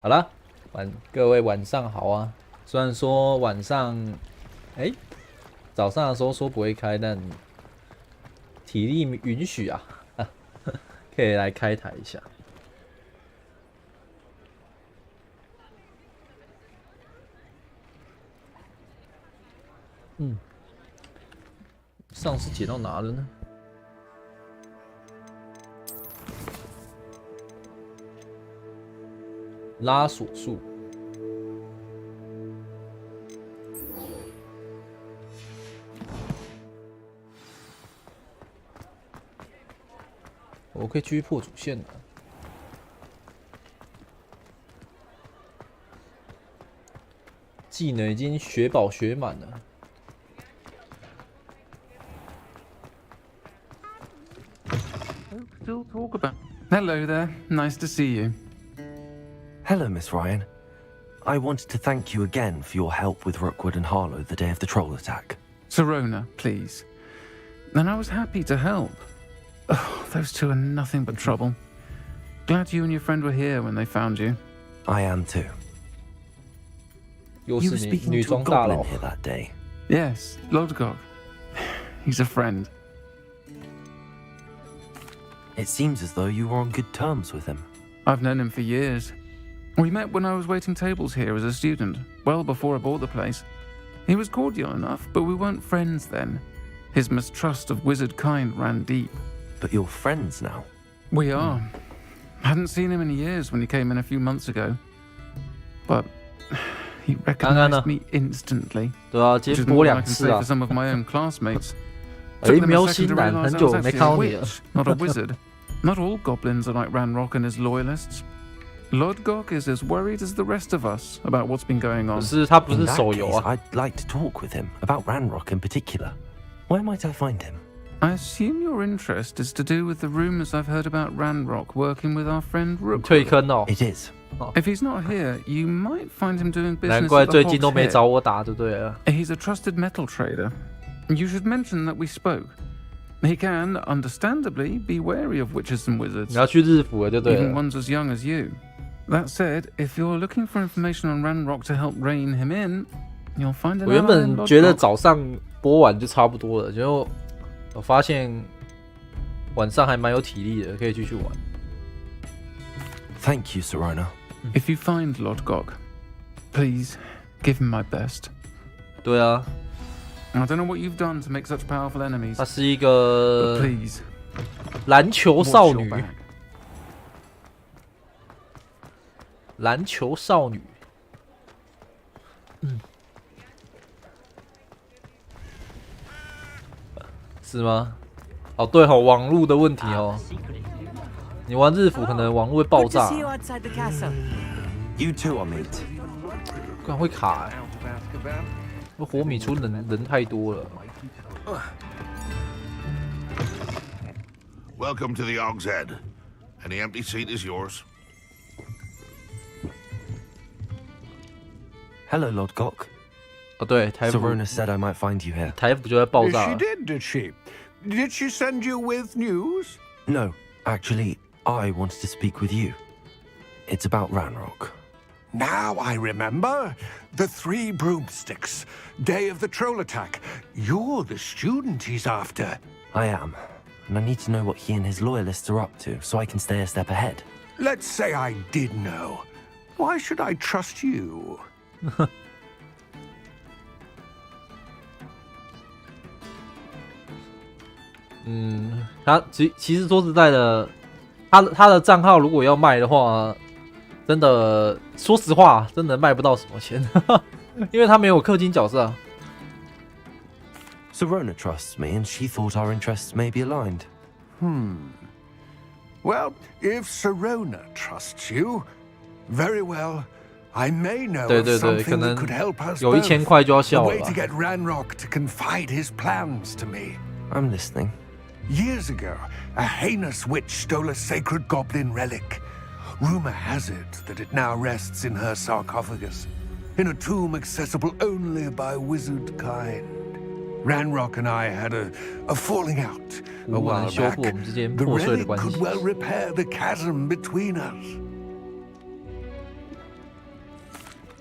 好了，各位晚上好啊！虽然说晚上，早上的时候说不会开，但体力允许啊，可以来开台一下。上次解到哪了呢？拉锁术。我可以继续破主线了。技能已经学饱学满了。Still talk about. Hello there. Nice to see you. Hello, Miss Ryan. I wanted to thank you again for your help with Rookwood and Harlow the day of the troll attack. Sirona, please. And I was happy to help. Oh, those two are nothing but trouble. Glad you and your friend were here when they found you. I am too. You were speaking to a goblin here that day. Yes, Lodgok. He's a friend. It seems as though you were on good terms with him. I've known him for years. We met when I was waiting tables here as a student, well before I bought the place. He was cordial enough, but we weren't friends then. His mistrust of wizard kind ran deep. But you're friends now. We are. Hadn't seen him in years when he came in a few months ago. But he recognized me instantly. 对啊，今天播2次啊。 for some of my own classmates. 喵星男，很久没看到你了。 Not a wizard. Not all goblins are like Ranrock and his loyalists. Lodgok is as worried as the rest of us about what's been going on. 他不是手 In 游 that 啊。 case, I'd like to talk with him about Ranrock in particular. Where might I find him? I assume your interest is to do with the rumors I've heard about Ranrock working with our friend Rook. 退坑哦。 It is. If he's not here, you might find him doing 难 business 怪 at the 最近都 Hog's 没 Head. 找我打，就对了。 He's a trusted metal trader. You should mention that we spoke. He can, understandably, be wary of witches and wizards. 你要去日服了，就对 Even 了。 ones as young as you. That said, if you're looking for information on Ranrock to help rein him in, you'll find an 我原 ally in 本觉得 Lodgok. 早上播完就差不多了，结果我发现晚上还蛮有体力的，可以继续玩。 Thank you, Sirona. If you find Lodgok, please give him my best. 对啊， I don't know what you've done to make such powerful enemies, 她是一 but 个 please, 篮球 watch 少 your 女， back. 篮球少女。是吗？哦，对哦，网络的问题哦。你玩日服可能网络会爆炸， You too, Amit. 不然会卡哎、那火米出人太多了。 Welcome to the Hog's Head. Any empty seat is yours. Hello, Lodgok. 哦，对，台服 Sirona said I might find you here. 台服就在爆炸 She 了。 did she? Did she send you with news? No, actually, I wanted to speak with you. It's about Ranrock. Now I remember. The 3 broomsticks. Day of the troll attack. You're the student he's after. I am, and I need to know what he and his loyalists are up to so I can stay a step ahead. Let's say I did know. Why should I trust you? 他其实说实在的，他的账号如果要卖的话，真的说实话，真的卖不到什么钱，因为他没有氪金角色啊。 Sirona trusts me, and she thought our interests may be aligned. Well, if Sirona trusts you, very well. I may know 对 of 对对， something 可 that 能 could help us 有 both. 1000块就要 A 笑了 way 吧 to get Ranrock to confide his plans to me. I'm listening. Years ago, a heinous witch stole a sacred goblin relic. Rumor has it that it now rests in her sarcophagus, in a tomb accessible only by wizard kind. Ranrock and I had a falling out a 无法 while 修 back. 复我们之间 The 破碎的 relic 关 could 系。 well repair the chasm between us.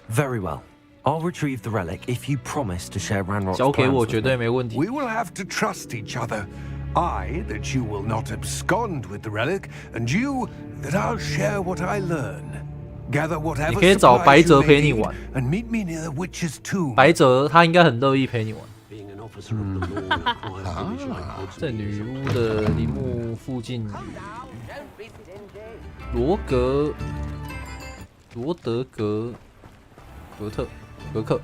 Very well. I'll retrieve the relic if you promise to share Ranrock's 交给 plans 我 with 绝 me. 对没问题。 We will have to trust each other. I, that you will not abscond with the relic, and you, that I'll share what I learn. Gather 你 whatever 可以找白 supplies 泽 you 陪 may 你 need, 玩， and meet me near the witch's tomb. 白泽他应该很乐意陪你玩。 Being an officer of the law requires division of goods 在女巫的陵墓附近，罗德格克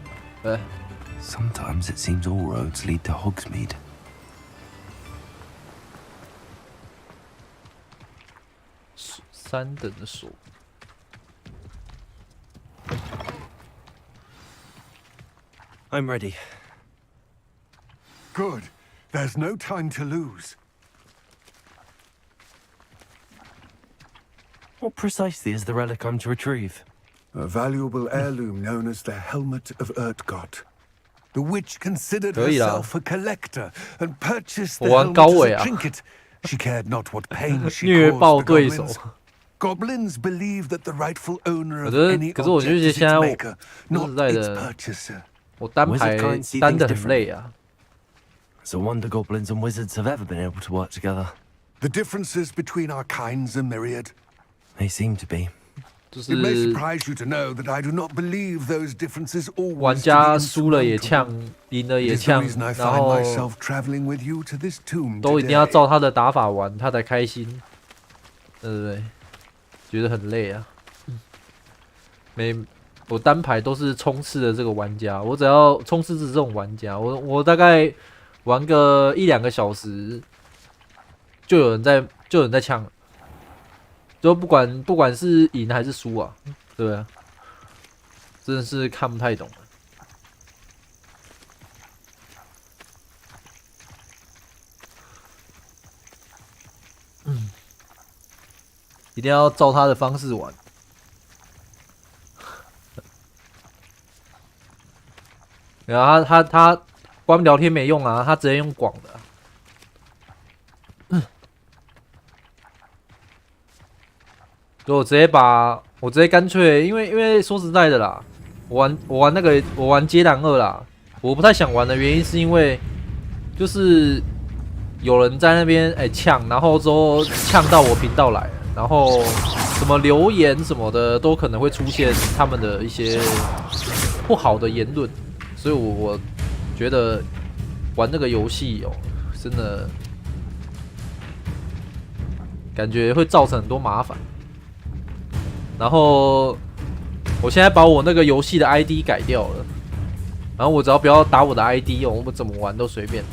，Sometimes it seems all roads lead to Hogsmeade. 3等的锁。 I'm ready. Good. There's no time to lose. What precisely is the relic I'm to retrieve? A valuable heirloom known as the Helmet of Urtgott. The witch considered 可以啦。 herself a collector and purchased the 我玩 helmet 高 as 伟 a 啊。 trinket. She cared not what pain she 虐 caused 爆 the 对手。 goblins. Goblins believe that the rightful owner 可 of 是 any 可是我 object 觉得 is 现 its 在我 maker, 说 not 实在 its 的， purchaser. 我单排 Wizard currency 单的 things 很累啊。 It's a wonder goblins and wizards have ever been able to work together. The differences between our kinds are myriad. They seem to be. 就 It may 是 surprise you to know that I do not believe those differences 玩 always to 家 be 输了也 insurmountable. 呛，赢了 It 也 is the 呛， reason I 然 find 后 myself traveling with you to this tomb 都一定要 today. 照他的打法玩，他才开心，对不对？觉得很累啊。我单排都是冲刺的这个玩家，我只要冲刺是这种玩家，我大概玩个1-2个小时，就有人在呛了，就不管是赢还是输啊，对啊，真的是看不太懂了。一定要照他的方式玩。然后他光聊天没用啊，他直接用广的、所以我直接干脆，因为说实在的啦，我玩接档2啦，我不太想玩的原因是因为就是有人在那边呛，然后之后呛到我频道来，然后什么留言什么的都可能会出现他们的一些不好的言论，所以我觉得玩这个游戏真的感觉会造成很多麻烦。然后我现在把我那个游戏的 ID 改掉了，然后我只要不要打我的 ID 我们怎么玩都随便，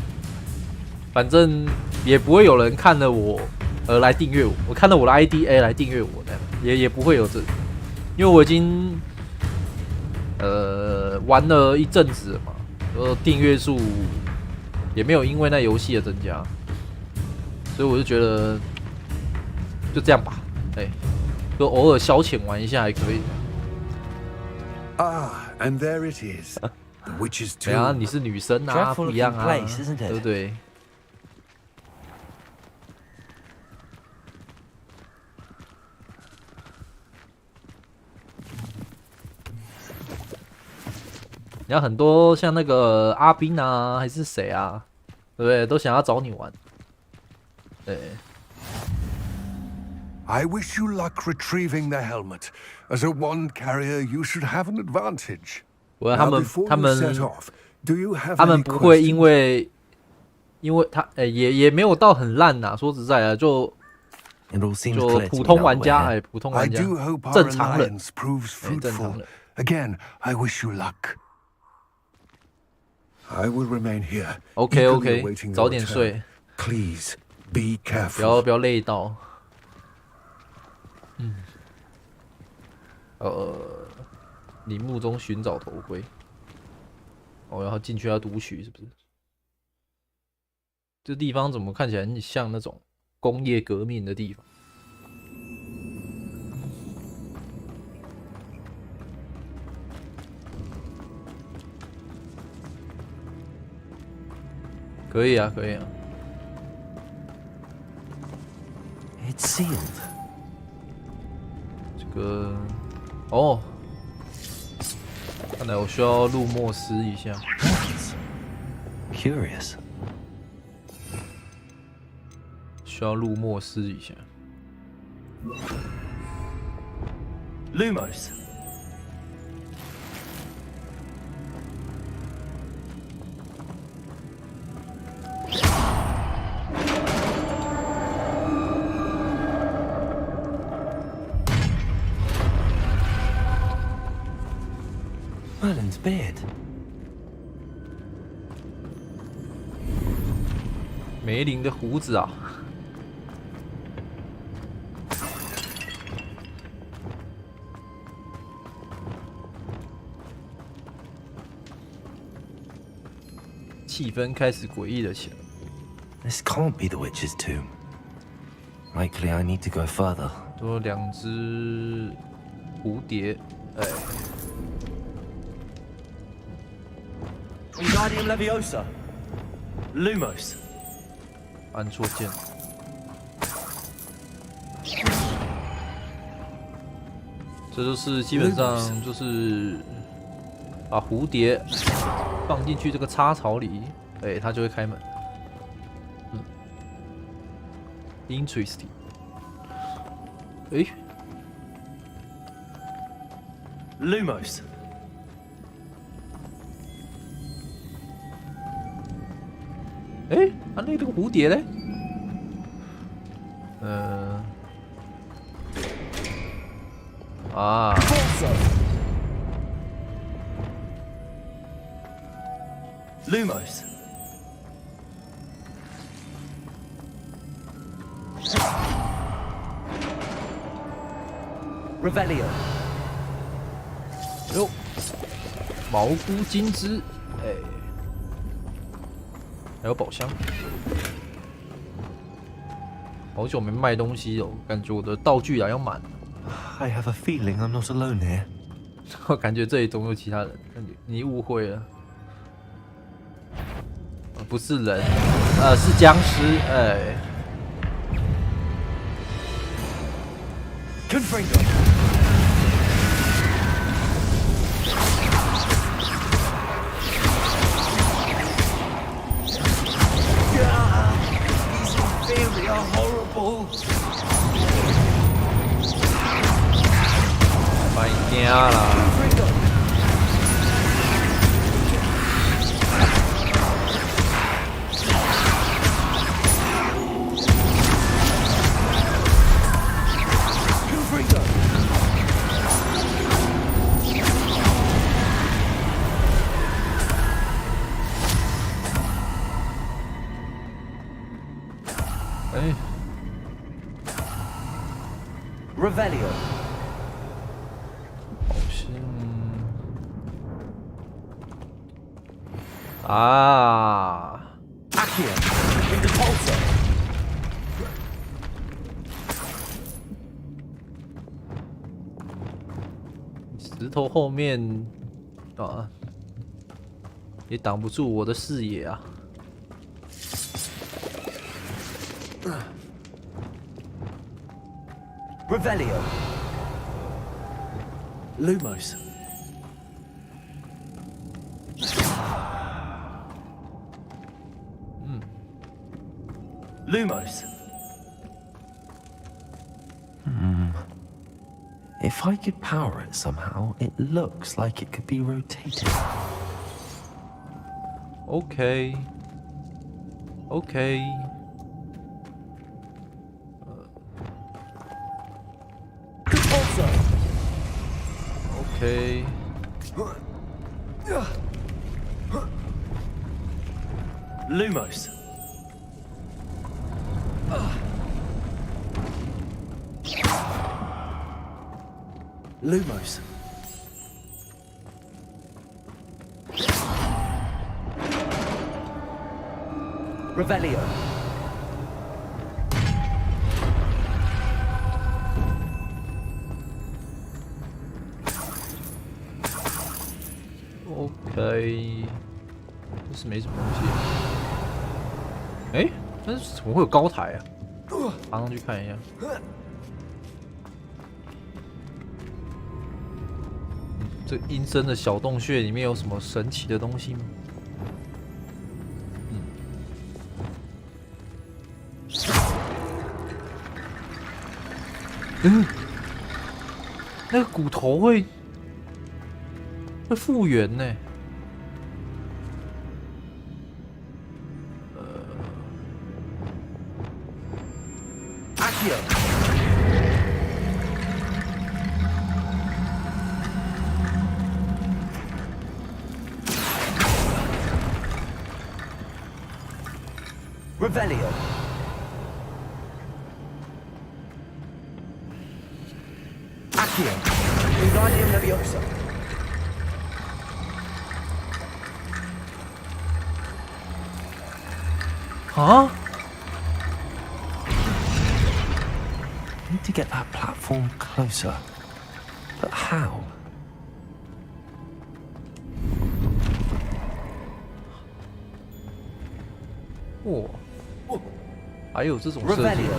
反正也不会有人看了我来订阅我，我看了我的 ID 来订阅我的，也不会有这，因为我已经玩了一阵子了嘛，订阅数也没有因为那游戏的增加，所以我就觉得就这样吧，就偶尔消遣玩一下还可以。Ah, and there it is. The witch's 对啊， tomb. 你是女生啊，不一样啊， Dreadful looking place, isn't it? 对不对？你要很多像那个阿斌啊，还是谁啊，对不对？都想要找你玩。对。 I wish you luck retrieving the helmet. As a wand carrier, you should have an advantage. 他 Now, 们 before 他 you 们 set off, do you have 他 any 们不会因 questions? 为他也没有到很烂呐，说实在的，就 It all seems 就 clear to 普 me 通 now 玩 that 家 we're here. 普通 I 玩家 do hope our 正常人 alliance proves 正常 fruitful. 人。 Again, I wish you luck. I will remain here. OK eagerly OK， awaiting 早 your 点 return. 睡， Please be 不要 careful. 不要累到。陵墓中寻找头盔。然后进去要读取，是不是？这地方怎么看起来很像那种工业革命的地方？可以啊，可以啊。 It's sealed. 这个哦，看来我需要入墨思一下。Curious. 需要入墨思一下。Lumos. Merlin's beard. 梅林的胡子啊！气氛开始诡异了起来。This can't be the witch's tomb. Likely I need to go further. 多两只蝴蝶，哎。 Wingardium Leviosa. Lumos. 按错键。这就是基本上就是把蝴蝶放进去这个插槽里，哎，它就会开门。Interesting。哎 Lumos. 哎，啊，那个蝴蝶嘞？啊。Lumos. Revelio. 哟，毛菇金枝，哎，还有宝箱。好久没卖东西哦，感觉我的道具要满。I have a feeling I'm not alone here. 我感觉这里总有其他人，你误会了。不是人，是僵尸，哎。Confringo. These inferior, horrible. 把你惊了。 哎 Revelio. 好像啊 Accio. Interpulsor. 石头后面啊，也挡不住我的视野啊。 Revelio. Lumos. Lumos. If I could power it somehow, it looks like it could be rotated. OK。OK。 OK。Lumos. Lumos. Revelio. OK， 这是没什么东西。哎，但是怎么会有高台啊？爬上去看一下。这阴森的小洞穴里面有什么神奇的东西吗？那个骨头会复原呢。Revelio. Accio. Wingardium Leviosa. Huh? Need to get that platform closer. But how? 哇，还有这种设计。 Revelio.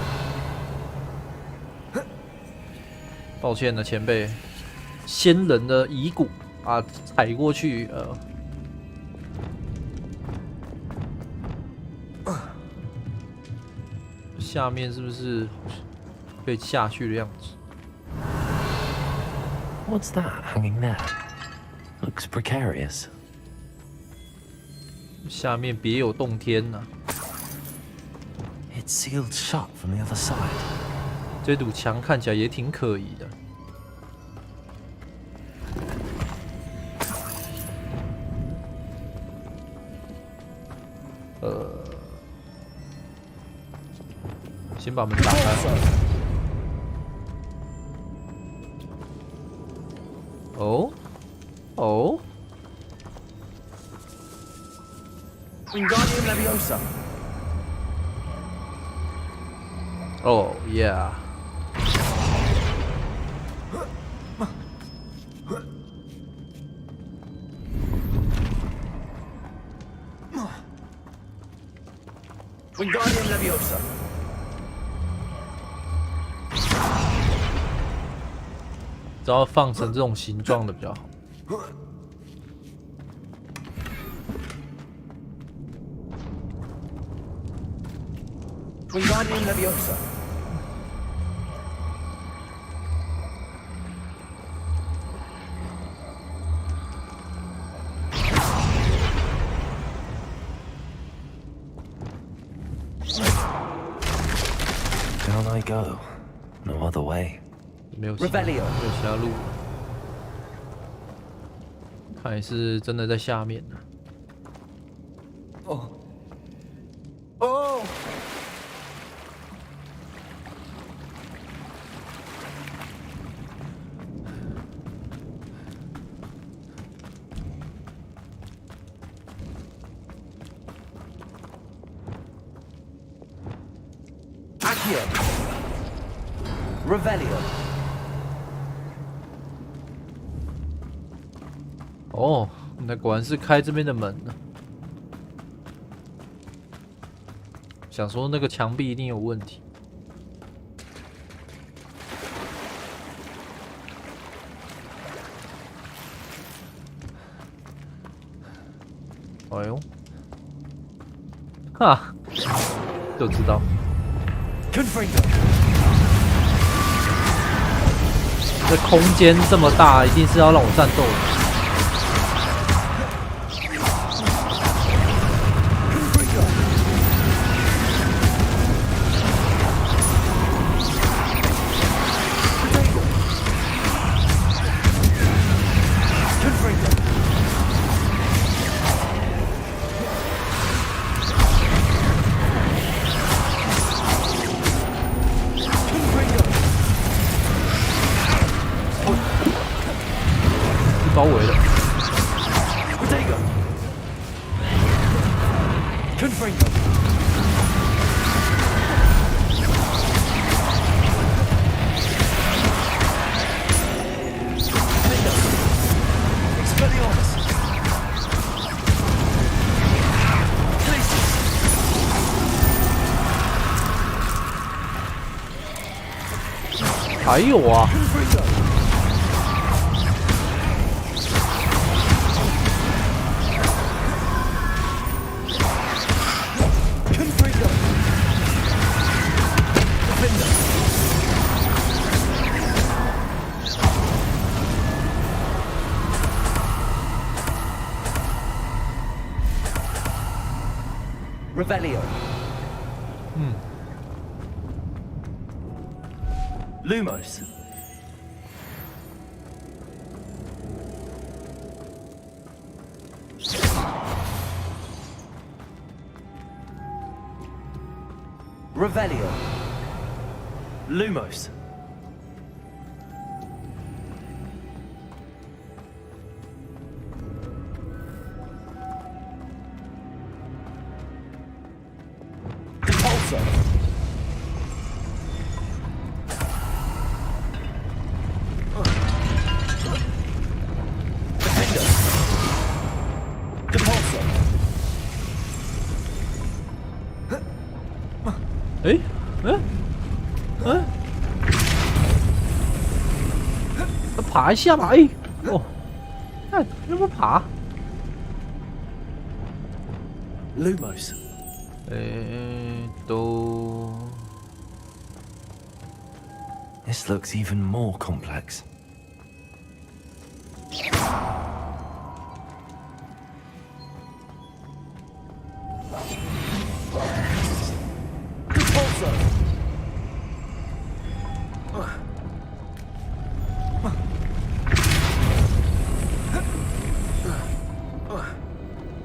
抱歉了，前辈，先人的遗骨啊，踩过去，下面是不是被下去的样子？ What's that hanging there? Looks precarious. 下面别有洞天呐、It's sealed shut from the other side. 这堵墙看起来也挺可疑的。先把门打开。哦，哦。 Wingardium Leviosa. Oh yeah. Wingardium Leviosa. 只要放成这种形状的比较好。 Wingardium Leviosa. Down I go. No other way. 没有其他路，看来是真的在下面呢。哦。哦。 Revelio. 哦，那果然是开这边的门呢。想说那个墙壁一定有问题。哎呦，哈，就知道。 这空间这么大，一定是要让我战斗的。包围了。还有啊。Revelio. Lumos. Revelio. Lumos. Depulso. Defender. Depulso. 爬一下嘛，哎，哦，看怎么爬？ Lumos. 都 This looks even more complex. Depulso.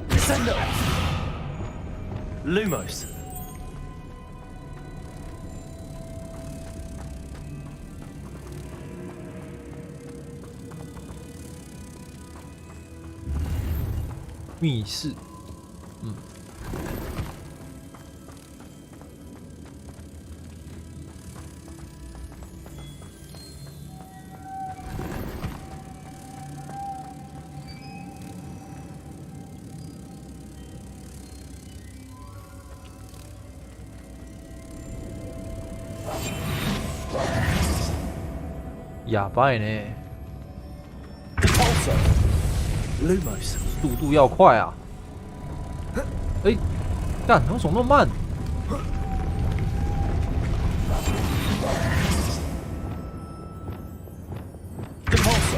Descendo. Lumos.《密室》，哑巴呢， Depulso. Lumos. 速度要快啊！哎，干，为什么那么慢？ Depulso.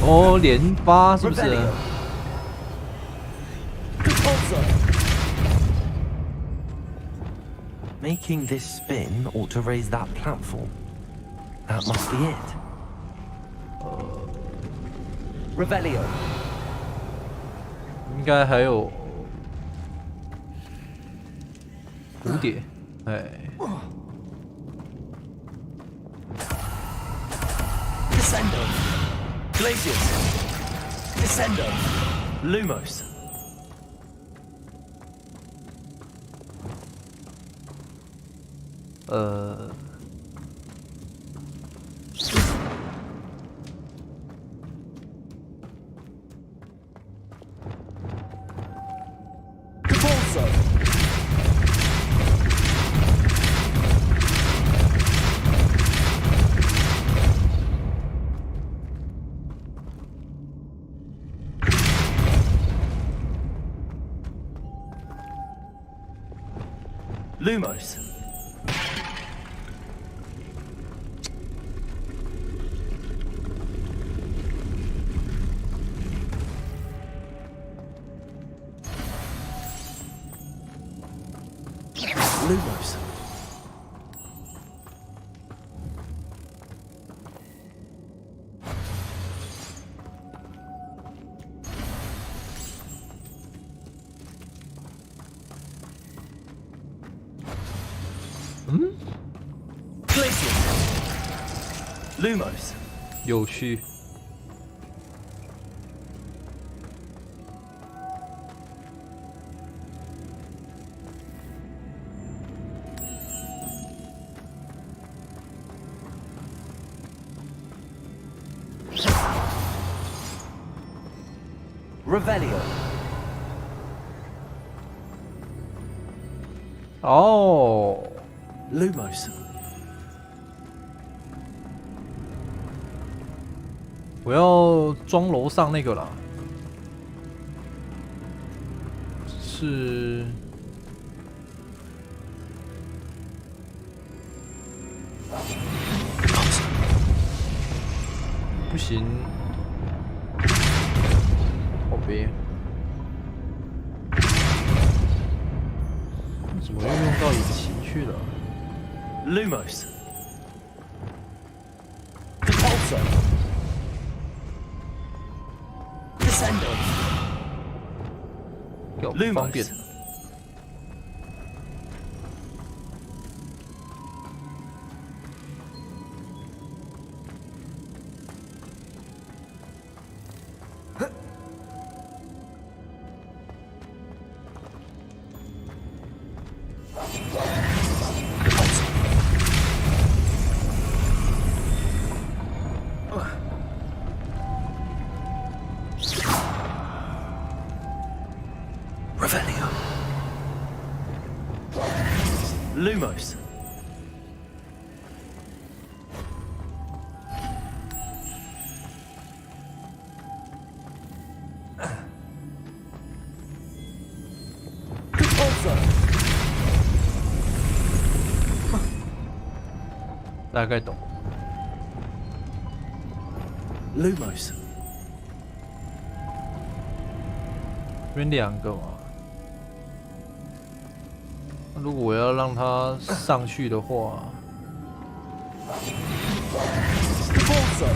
哦，连发是不是？ Depulso. Making this spin ought to raise that platform. That must be it. Revelio. 应该还有蝴蝶，哎， Descendo. Glacius. Descendo. Lumos. Depulso. Lumos. Lumos. Glacius. Lumos. 有趣。Revelio. 哦， Lumos. 我要装楼上那个啦，是不行。备。怎么又用到引擎去了 Lumos. Repulsor. Descendo. 给我不方便。 Revelio. Lumos. Repulsor. 大概懂。 Lumos. 这边2个嘛。如果我要让它上去的话， Repulsor.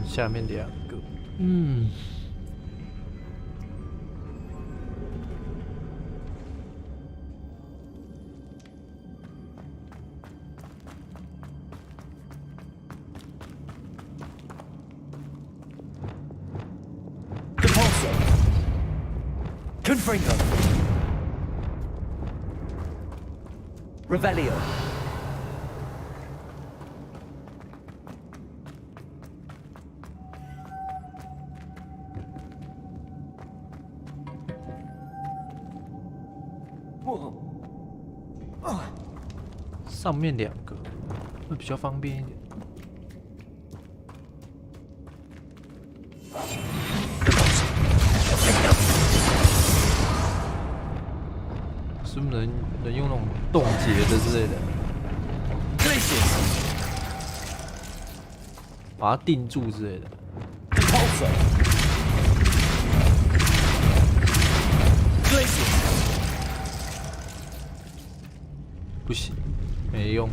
下面2个，Repulsor. Confringo. Revelio. Whoa. 上面2个会比较方便一点。是不是能用那种冻结的之类的， Glacius. 把它定住之类的？ Repulsor. Glacius. 不行，没用。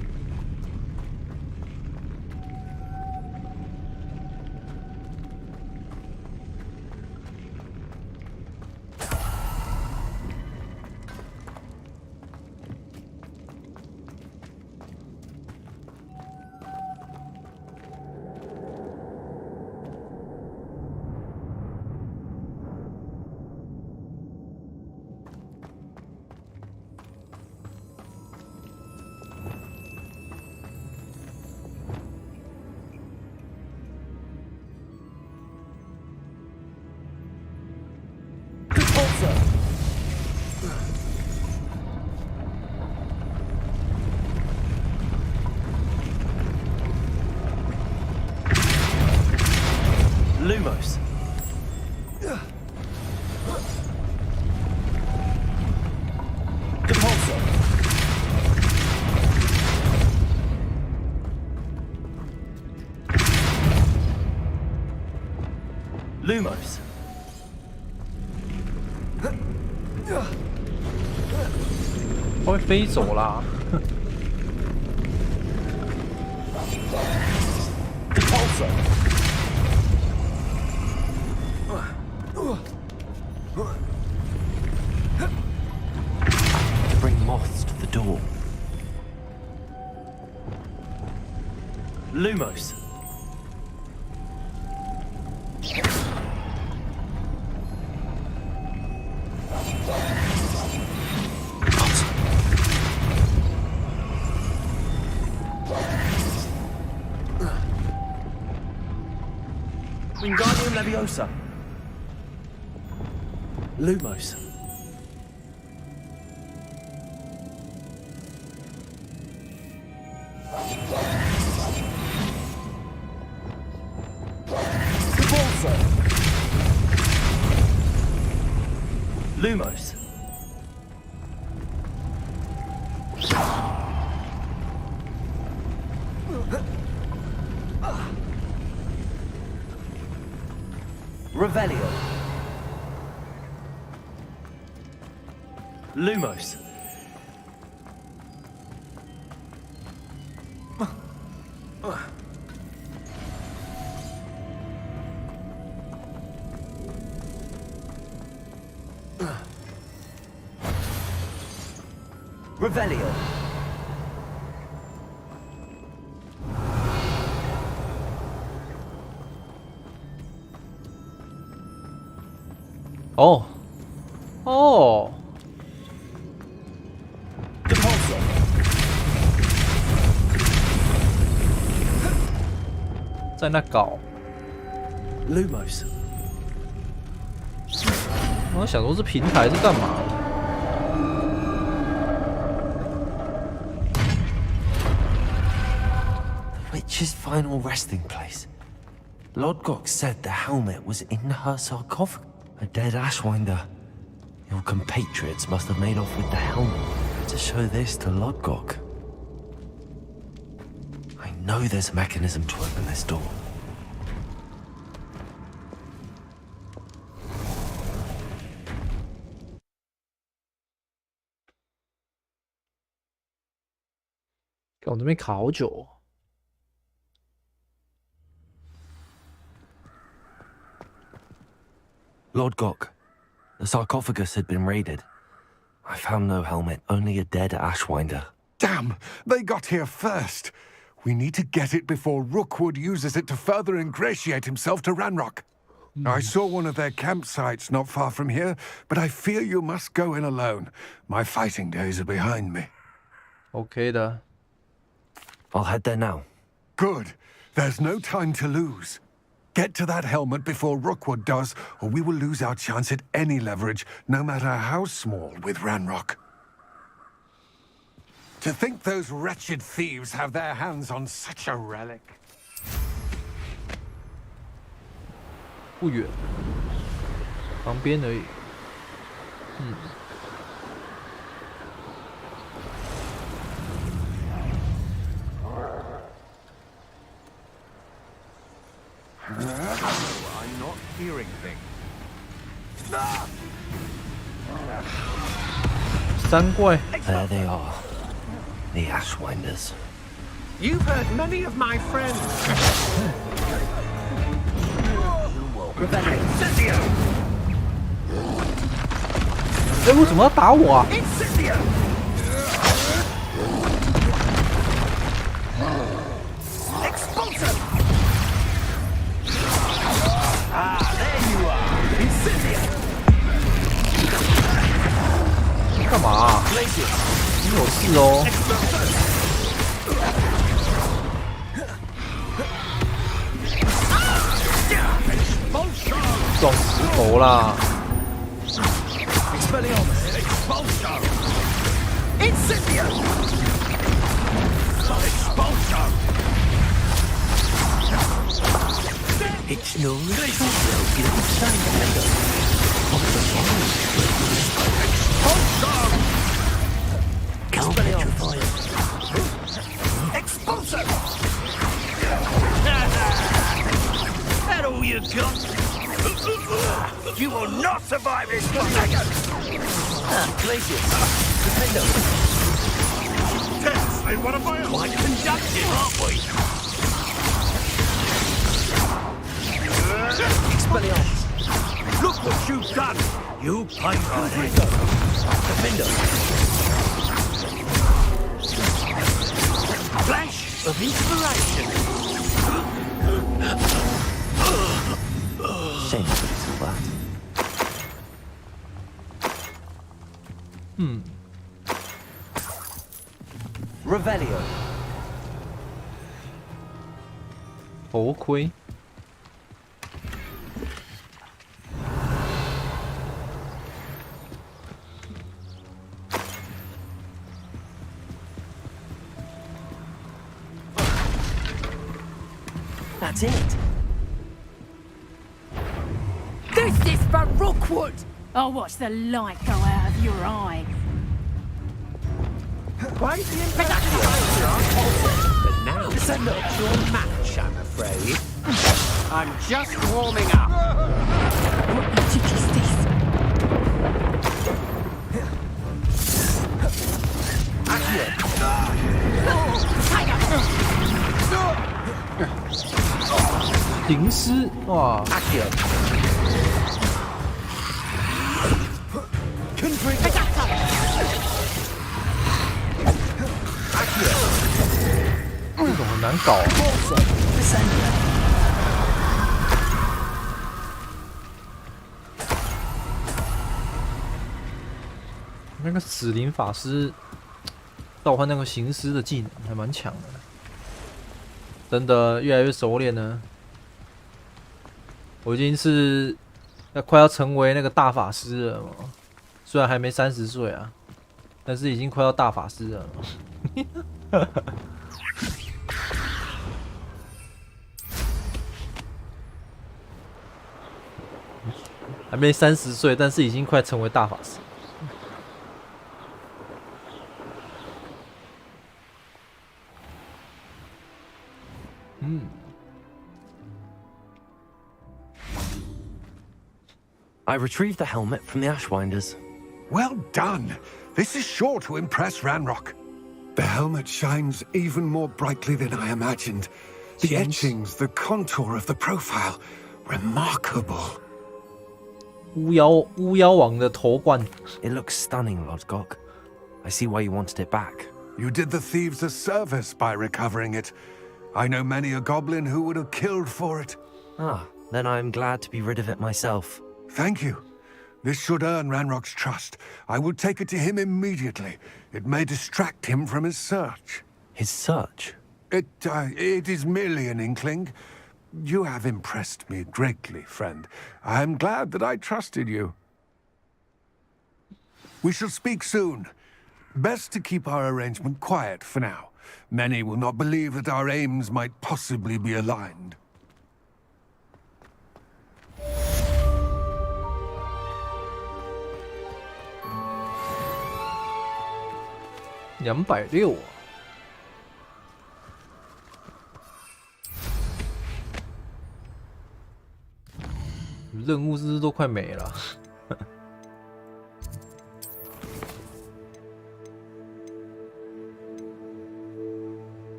Lumos. Repulsor. Lumos. 它会飞走啦。Repulsor. To bring moths to the door. Lumos. Wingardium Leviosa. Lumos. Repulsor. Lumos. Revelio. Lumos. Revelio. Oh. Oh. Depulso. 在那搞。 Lumos. 我想说这平台是干嘛的？ Witch's final resting place. Lodgok said the helmet was in her sarcophagus. A dead Ashwinder. Your compatriots must have made off with the helmet to show this to Lodgok. I know there's a mechanism to open this door. Oh, 我这边卡好久哦。 Lodgok, the sarcophagus had been raided. I found no helmet, only a dead Ashwinder. Damn! They got here first. We need to get it before Rookwood uses it to further ingratiate himself to Ranrock. I saw one of their campsites not far from here, but I fear you must go in alone. My fighting days are behind me. OK 的。 I'll head there now. Good. There's no time to lose. Get to that helmet before Rookwood does, or we will lose our chance at any leverage, no matter how small, with Ranrock. To think those wretched thieves have their hands on such a relic. 不远，旁边而已。嗯。 I'm not hearing things. 三怪。 There they are. The Ashwinders. You've hurt many of my friends. 哎，为什么要打我啊？ 干嘛啊？你有事哦。撞石头啦！It's no Expulsive! That all you got? You will not survive this fight! Glacius. Defender. Tense, they want to fire! Quite conductive, aren't we? Expelliarmus. Look what you've done! You pay for it! Defender. Flash of inspiration! Shame that it's all that. Revelio. 头盔。 That's it. This is for Rookwood! I'll watch the light go out of your eye. Quite the impetuous, but now it's not your match, I'm afraid. I'm just warming up. What magic is this? Accio. 灵师哇， Accio. Country. Accio. 这种很难搞啊。那个死灵法师召唤那个行尸的技能还蛮强的，真的越来越熟练了。我已经是快要成为那个大法师了嘛，虽然还没30岁啊，但是已经快要大法师了。还没30岁，但是已经快成为大法师。I retrieved the helmet from the Ashwinders. Well done. This is sure to impress Ranrock. The helmet shines even more brightly than I imagined. The etchings, the contour of the profile, remarkable. 巫妖王的头冠。 It looks stunning, Lodgok. I see why you wanted it back. You did the thieves a service by recovering it. I know many a goblin who would have killed for it. Ah, then I'm glad to be rid of it myself. Thank you. This should earn Ranrock's trust. I will take it to him immediately. It may distract him from his search. His search? It is merely an inkling. You have impressed me greatly, friend. I am glad that I trusted you. We shall speak soon. Best to keep our arrangement quiet for now. Many will not believe that our aims might possibly be aligned. 260啊！任务是不是都快没了？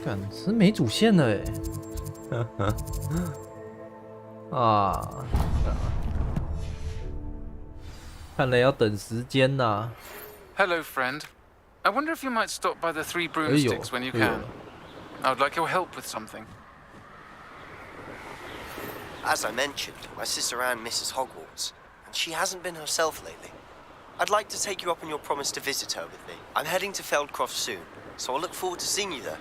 干，是没主线了哎！啊，看来要等时间呐。Hello, friend. I wonder if you might stop by the Three Broomsticks when you can. I would like your help with something. As I mentioned, my sister Anne misses Hogwarts, and she hasn't been herself lately. I'd like to take you up on your promise to visit her with me. I'm heading to Feldcroft soon, so I'll look forward to seeing you there.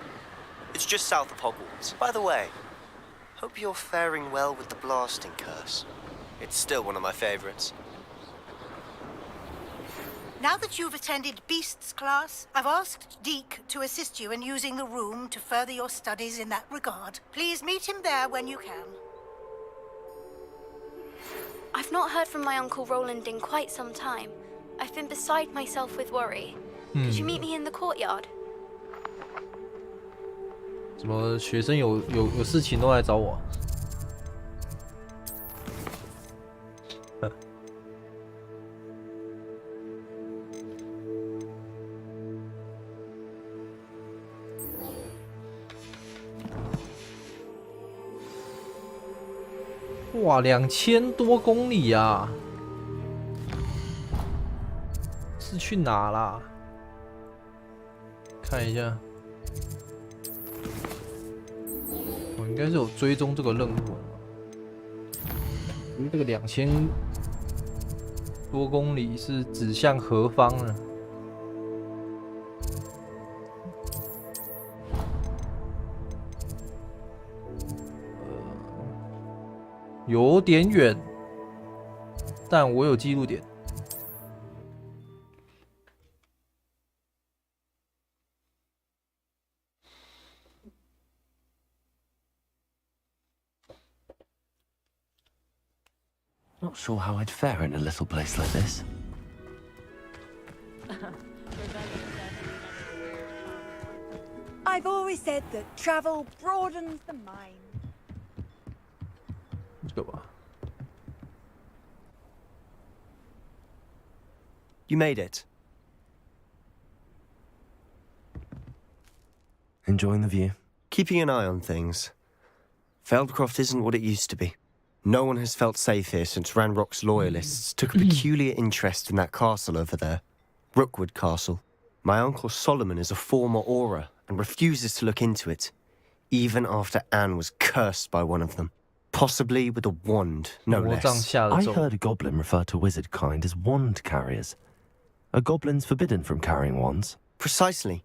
It's just south of Hogwarts. By the way, hope you're faring well with the blasting curse. It's still one of my favorites. Now that you've attended Beasts class, I've asked Deke to assist you in using the room to further your studies in that regard. Please meet him there when you can. I've not heard from my Uncle Roland in quite some time. I've been beside myself with worry. Could you meet me in the courtyard? 什么学生有事情都来找我？哇，2000多公里啊！是去哪啦？看一下。我应该是有追踪这个任务，因为这个2000多公里是指向何方呢？有点远，但我有记录点。Not sure how I'd fare in a little place like this. I've always said that travel broadens the mind. 这个吧。 You made it. Enjoying the view? Keeping an eye on things. Feldcroft isn't what it used to be. No one has felt safe here since Ranrock's loyalists took a peculiar interest in that castle over there. Rookwood Castle. My uncle Solomon is a former Auror and refuses to look into it, even after Anne was cursed by one of them. Possibly with a wand, no less. I heard a goblin refer to wizard kind as wand carriers. Are goblins forbidden from carrying wands? Precisely.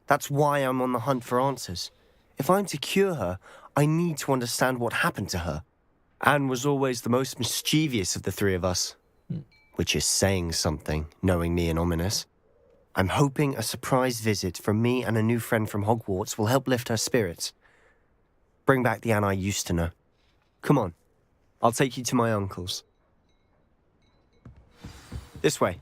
That's why I'm on the hunt for answers. If I'm to cure her, I need to understand what happened to her. Anne was always the most mischievous of the three of us. Which is saying something, knowing me and Ominous. I'm hoping a surprise visit from me and a new friend from Hogwarts will help lift her spirits. Bring back the Anne I used to know. Come on. I'll take you to my uncle's. This way.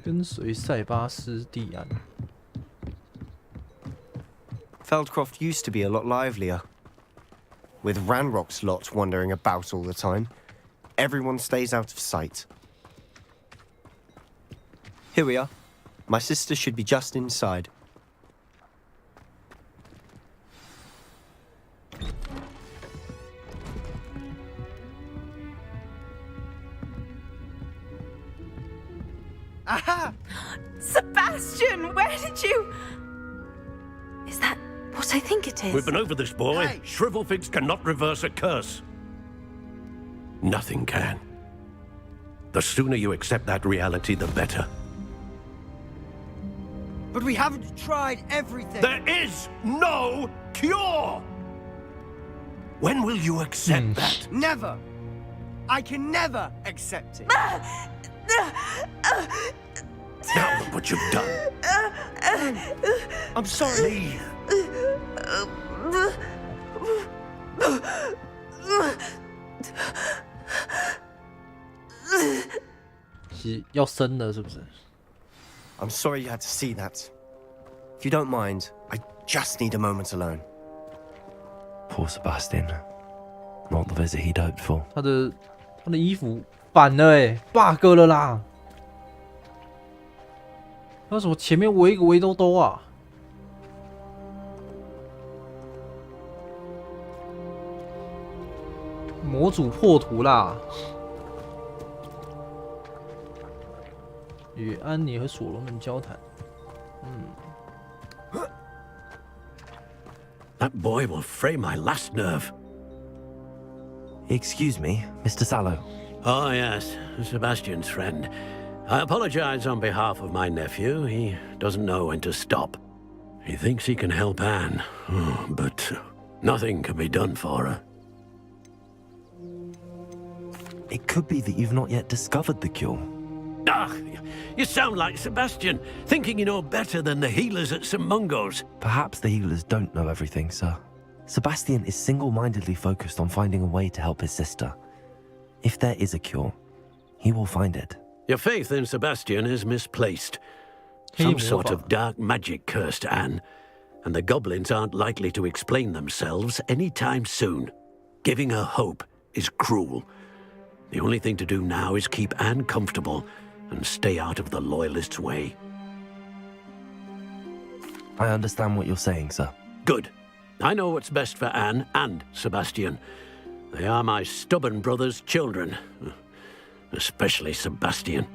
跟随塞巴斯蒂安。 Feldcroft used to be a lot livelier. With Ranrock's lot wandering about all the time, everyone stays out of sight. Here we are. My sister should be just inside. Aha! Sebastian, where did you... Is that what I think it is? We've been over this, boy. Hey. Shrivelfigs cannot reverse a curse. Nothing can. The sooner you accept that reality, the better. But we haven't tried everything. There is no cure! When will you accept that? Never. I can never accept it. Now look what you've done. I'm sorry. Leave. 是要生了是不是？ I'm sorry you had to see that. If you don't mind, I just need a moment alone. Poor Sebastian. Not the visit he'd hoped for. 他的衣服反了bug 了啦！为什么前面围一个围兜兜啊？模组破图啦！与安妮和索罗门交谈。That boy will fray my last nerve. Excuse me, Mr. Sallow. Oh, yes, Sebastian's friend. I apologize on behalf of my nephew. He doesn't know when to stop. He thinks he can help Anne, but nothing can be done for her. It could be that you've not yet discovered the cure. Ah, you sound like Sebastian, thinking you know better than the healers at St. Mungo's. Perhaps the healers don't know everything, sir. Sebastian is single-mindedly focused on finding a way to help his sister. If there is a cure, he will find it. Your faith in Sebastian is misplaced. Some sort of dark magic cursed Anne, and the goblins aren't likely to explain themselves anytime soon. Giving her hope is cruel. The only thing to do now is keep Anne comfortable and stay out of the Loyalists' way. I understand what you're saying, sir. Good. I know what's best for Anne and Sebastian. They are my stubborn brother's children. Especially Sebastian.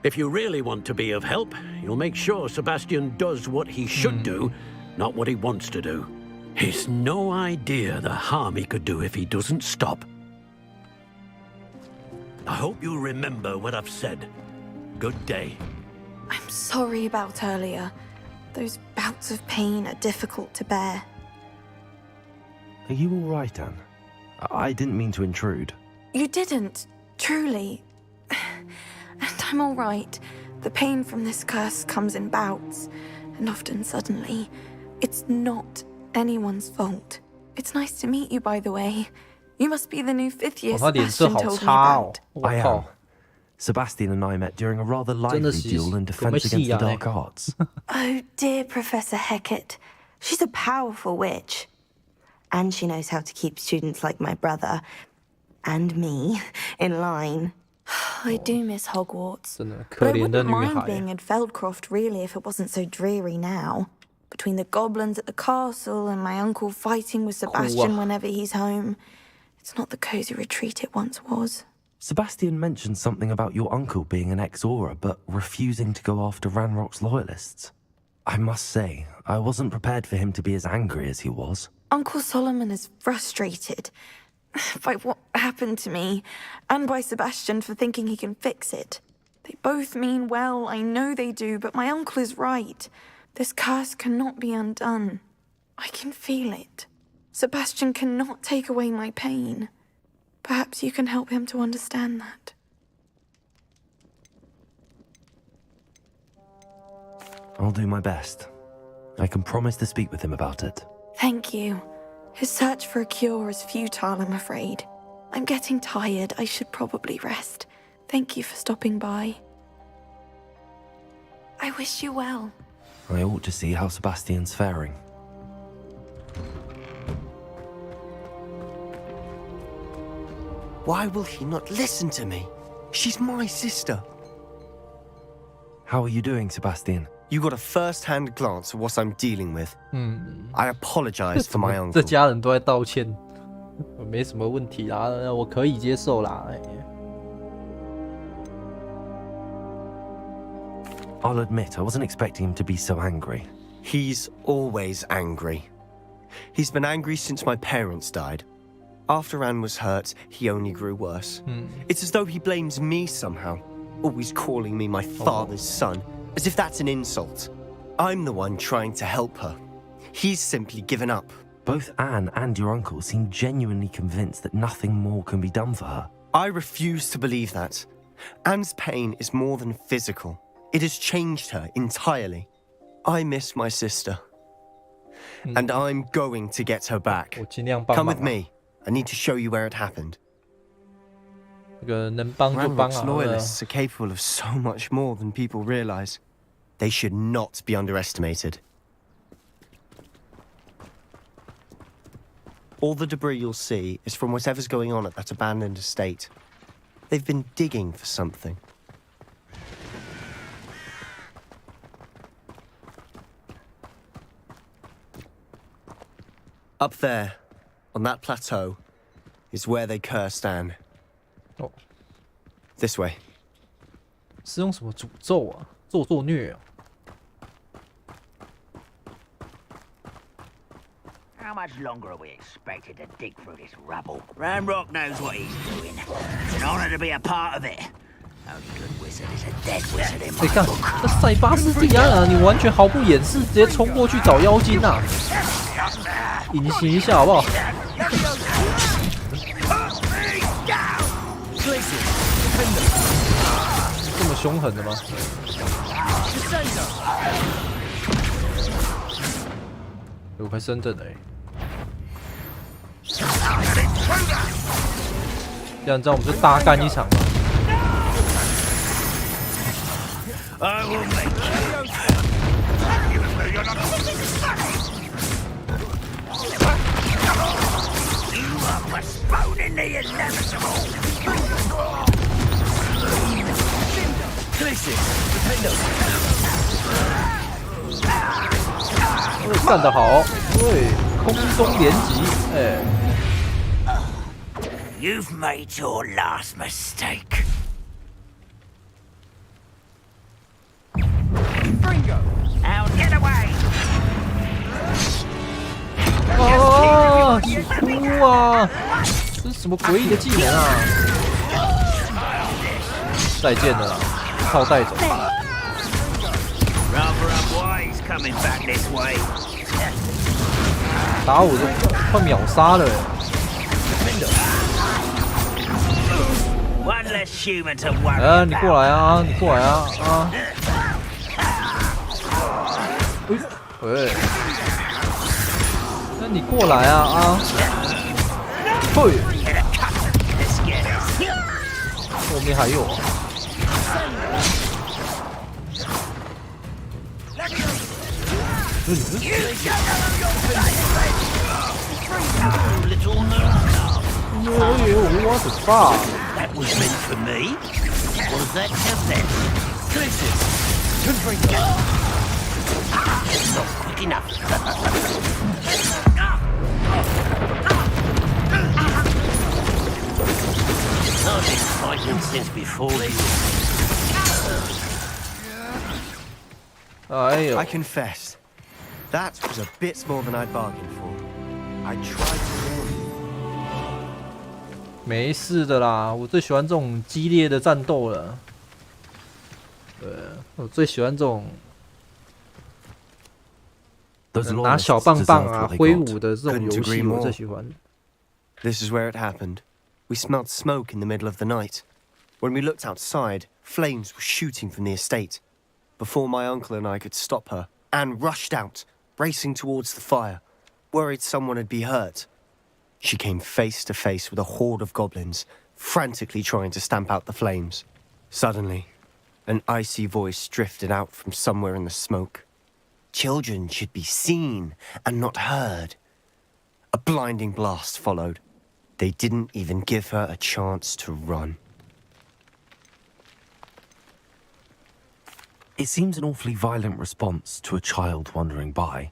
If you really want to be of help, you'll make sure Sebastian does what he should do, not what he wants to do. He's no idea the harm he could do if he doesn't stop. I hope you remember what I've said. Good day. I'm sorry about earlier. Those bouts of pain are difficult to bear. Are you all right, Anne? I didn't mean to intrude. You didn't, truly. And I'm all right. The pain from this curse comes in bouts, and often suddenly. It's not anyone's fault. It's nice to meet you, by the way. You must be the new fifth year 他脸色 Sebastian 好 told me 差哦！ about. 我 I 靠 am.！Sebastian and I met during a rather lively duel in defense against the dark arts. Oh, dear Professor Hecat. She's a powerful witch. And she knows how to keep students like my brother and me in line. I do miss Hogwarts. 真的可 But I 怜的 wouldn't 女 mind 孩。 being in Feldcroft, really, if it wasn't so dreary now. Between the goblins at the castle and my uncle fighting with Sebastian whenever he's home. It's not the cozy retreat it once was. Sebastian mentioned something about your uncle being an ex-Auror, but refusing to go after Ranrock's loyalists. I must say, I wasn't prepared for him to be as angry as he was. Uncle Solomon is frustrated by what happened to me, and by Sebastian for thinking he can fix it. They both mean well, I know they do, but my uncle is right. This curse cannot be undone. I can feel it. Sebastian cannot take away my pain. Perhaps you can help him to understand that. I'll do my best. I can promise to speak with him about it. Thank you. His search for a cure is futile, I'm afraid. I'm getting tired. I should probably rest. Thank you for stopping by. I wish you well. I ought to see how Sebastian's faring. Why will he not listen to me? She's my sister. How are you doing, Sebastian? You got a first-hand glance at what I'm dealing with. I apologize for my uncle. 这家人都在道歉，没什么问题啦，我可以接受啦。I'll admit, I wasn't expecting him to be so angry. He's always angry. He's been angry since my parents died. After Anne was hurt, he only grew worse. It's as though he blames me somehow, always calling me my father's son, as if that's an insult. I'm the one trying to help her. He's simply given up. Both Anne and your uncle seem genuinely convinced that nothing more can be done for her. I refuse to believe that. Anne's pain is more than physical. It has changed her entirely. I miss my sister. And I'm going to get her back. 我尽量帮忙啊。 Come with me. I need to show you where it happened. 这个能帮就帮 Ranrock's 啊。 loyalists are capable of so much more than people realize. They should not be underestimated. All the debris you'll see is from whatever's going on at that abandoned estate. They've been digging for something. Up there, on that plateau, is where they cursed Anne. Oh. This way. 是用什么诅咒啊？作虐啊！ How much longer are we expected to dig through this rubble? Ranrock knows what he's doing. It's an honor to be a part of it. Only good wizard is a dead wizard in 你 my 看， book. 这塞巴斯蒂安啊，你完全毫不掩饰，直接冲过去找妖精啊！隐形一下好不好？这么凶狠的吗？我快升等了这样我们就大干一场嘛。 I will make you. You are postponing the inevitable. Places, defend us. 干得好，对，空中连击，哎。 You've made your last mistake. Now get away! 啊！哭啊！这是什么诡异的技能啊！再见了啦，一套带走。 Rather unwise coming back this way. 打我就快秒杀了。 One less human to worry 你过来啊！你过来啊！啊！喂，那你过来啊！啊！嘿，面还有啊。我的爸 That was meant for me. Was that tablet? Curses! Good drink. Not quick enough. I've been fighting since before you. 哎呦 I confess, that was a bit more than I'd bargained for. I tried to warn you. 没事的啦，我最喜欢这种激烈的战斗了。我最喜欢这种拿小棒棒啊挥舞的这种游戏，我最喜欢。This is where it happened. We smelled smoke in the middle of the night. When we looked outside, flames were shooting from the estate. Before my uncle and I could stop her, Anne rushed out, racing towards the fire, worried someone would be hurt. She came face to face with a horde of goblins, frantically trying to stamp out the flames. Suddenly, an icy voice drifted out from somewhere in the smoke. Children should be seen and not heard. A blinding blast followed. They didn't even give her a chance to run. It seems an awfully violent response to a child wandering by.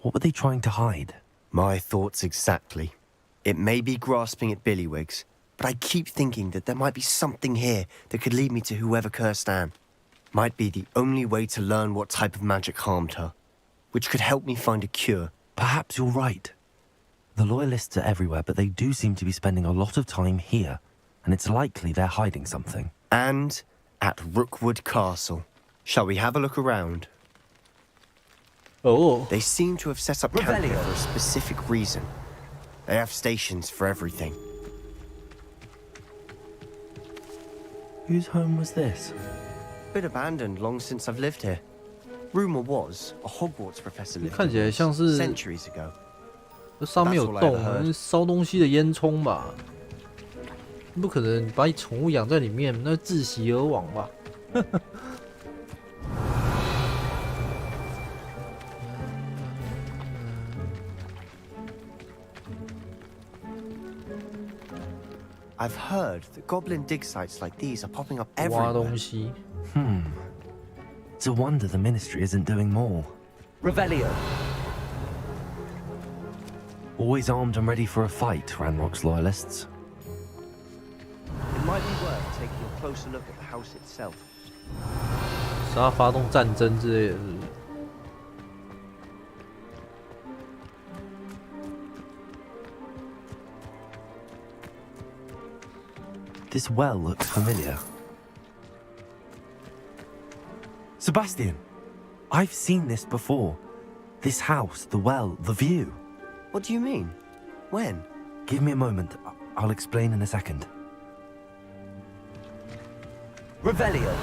What were they trying to hide? My thoughts exactly. It may be grasping at billywhigs, but I keep thinking that there might be something here that could lead me to whoever cursed Anne. Might be the only way to learn what type of magic harmed her, which could help me find a cure. Perhaps you're right. The loyalists are everywhere, but they do seem to be spending a lot of time here, and it's likely they're hiding something. And at Rookwood Castle. Shall we have a look around? Oh. They seem to have set up camp here for a specific reason. They have stations for everything. Whose home was this? Been abandoned long since I've lived here. Rumor was a Hogwarts professor lived 看起来像是 centuries ago. 这上面有洞，烧东西的烟囱吧？不可能把宠物养在里面，那窒息而亡吧？I've heard that goblin dig sites like these are popping up everywhere. 挖东西。It's a wonder the ministry isn't doing more. Revelio. Always armed and ready for a fight, Ranrock's loyalists. It might be worth taking a closer look at the house itself. 是要发动战争之类的，是不是？ This well looks familiar. Sebastian, I've seen this before. This house, the well, the view. What do you mean? When? Give me a moment. I'll explain in a second. Revelio.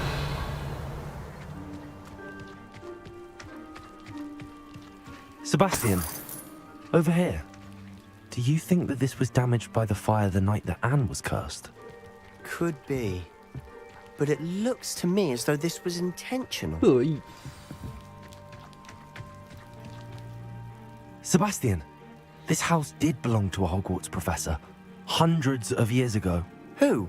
Sebastian, over here. Do you think that this was damaged by the fire the night that Anne was cursed? Could be. But it looks to me as though this was intentional. 刻意。 Sebastian, this house did belong to a Hogwarts professor hundreds of years ago. Who?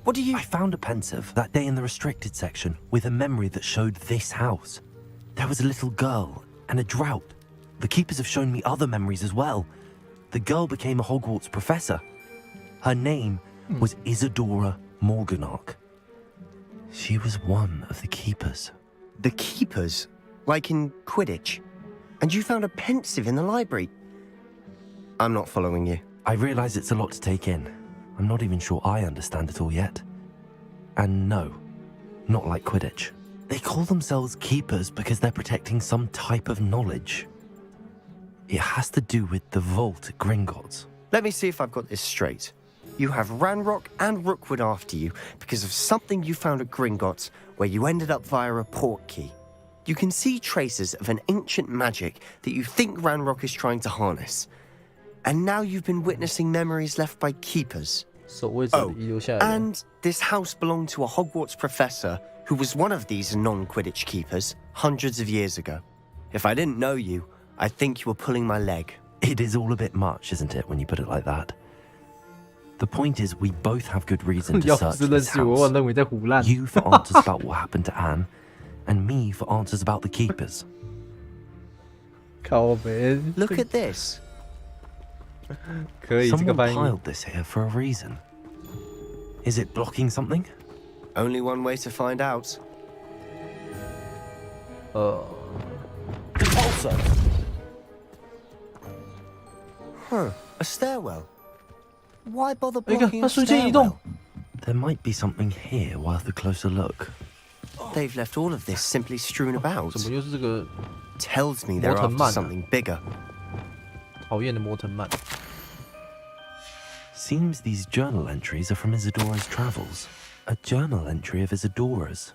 What do you... I found a pensive that day in the restricted section with a memory that showed this house. There was a little girl and a drought. The keepers have shown me other memories as well. The girl became a Hogwarts professor. Her name was Isadora Morganach. She was one of the keepers. The keepers? Like in Quidditch? And you found a pensive in the library? I'm not following you. I realize it's a lot to take in. I'm not even sure I understand it all yet. And no, not like Quidditch. They call themselves keepers because they're protecting some type of knowledge. It has to do with the vault at Gringotts. Let me see if I've got this straight. You have Ranrock and Rookwood after you because of something you found at Gringotts where you ended up via a port key. You can see traces of an ancient magic that you think Ranrock is trying to harness. And now you've been witnessing memories left by keepers. 守卫者遗留下来的。 And this house belonged to a Hogwarts professor who was one of these non-Quidditch keepers hundreds of years ago. If I didn't know you, I'd think you were pulling my leg. It is all a bit much, isn't it, when you put it like that? The point is, we both have good reason to 要 search 不是认 this 识我，我 house. 认为在胡乱。 You for answers about what happened to Anne, and me for answers about the keepers. 靠北， Look at this. 可以这个 Someone 翻译。 piled this here for a reason. Is it blocking something? Only one way to find out. Repulsor! Huh, a stairwell. Why bother 哎，看 blocking 它 a 瞬间移动 stairwell?。 There might be something here worth a closer look. They've left all of this simply strewn about. 怎么又是这个 Tells me they're Morton after Man. something bigger. 讨厌的摩腾曼？ Seems these journal entries are from Isadora's travels. A journal entry of Isadora's.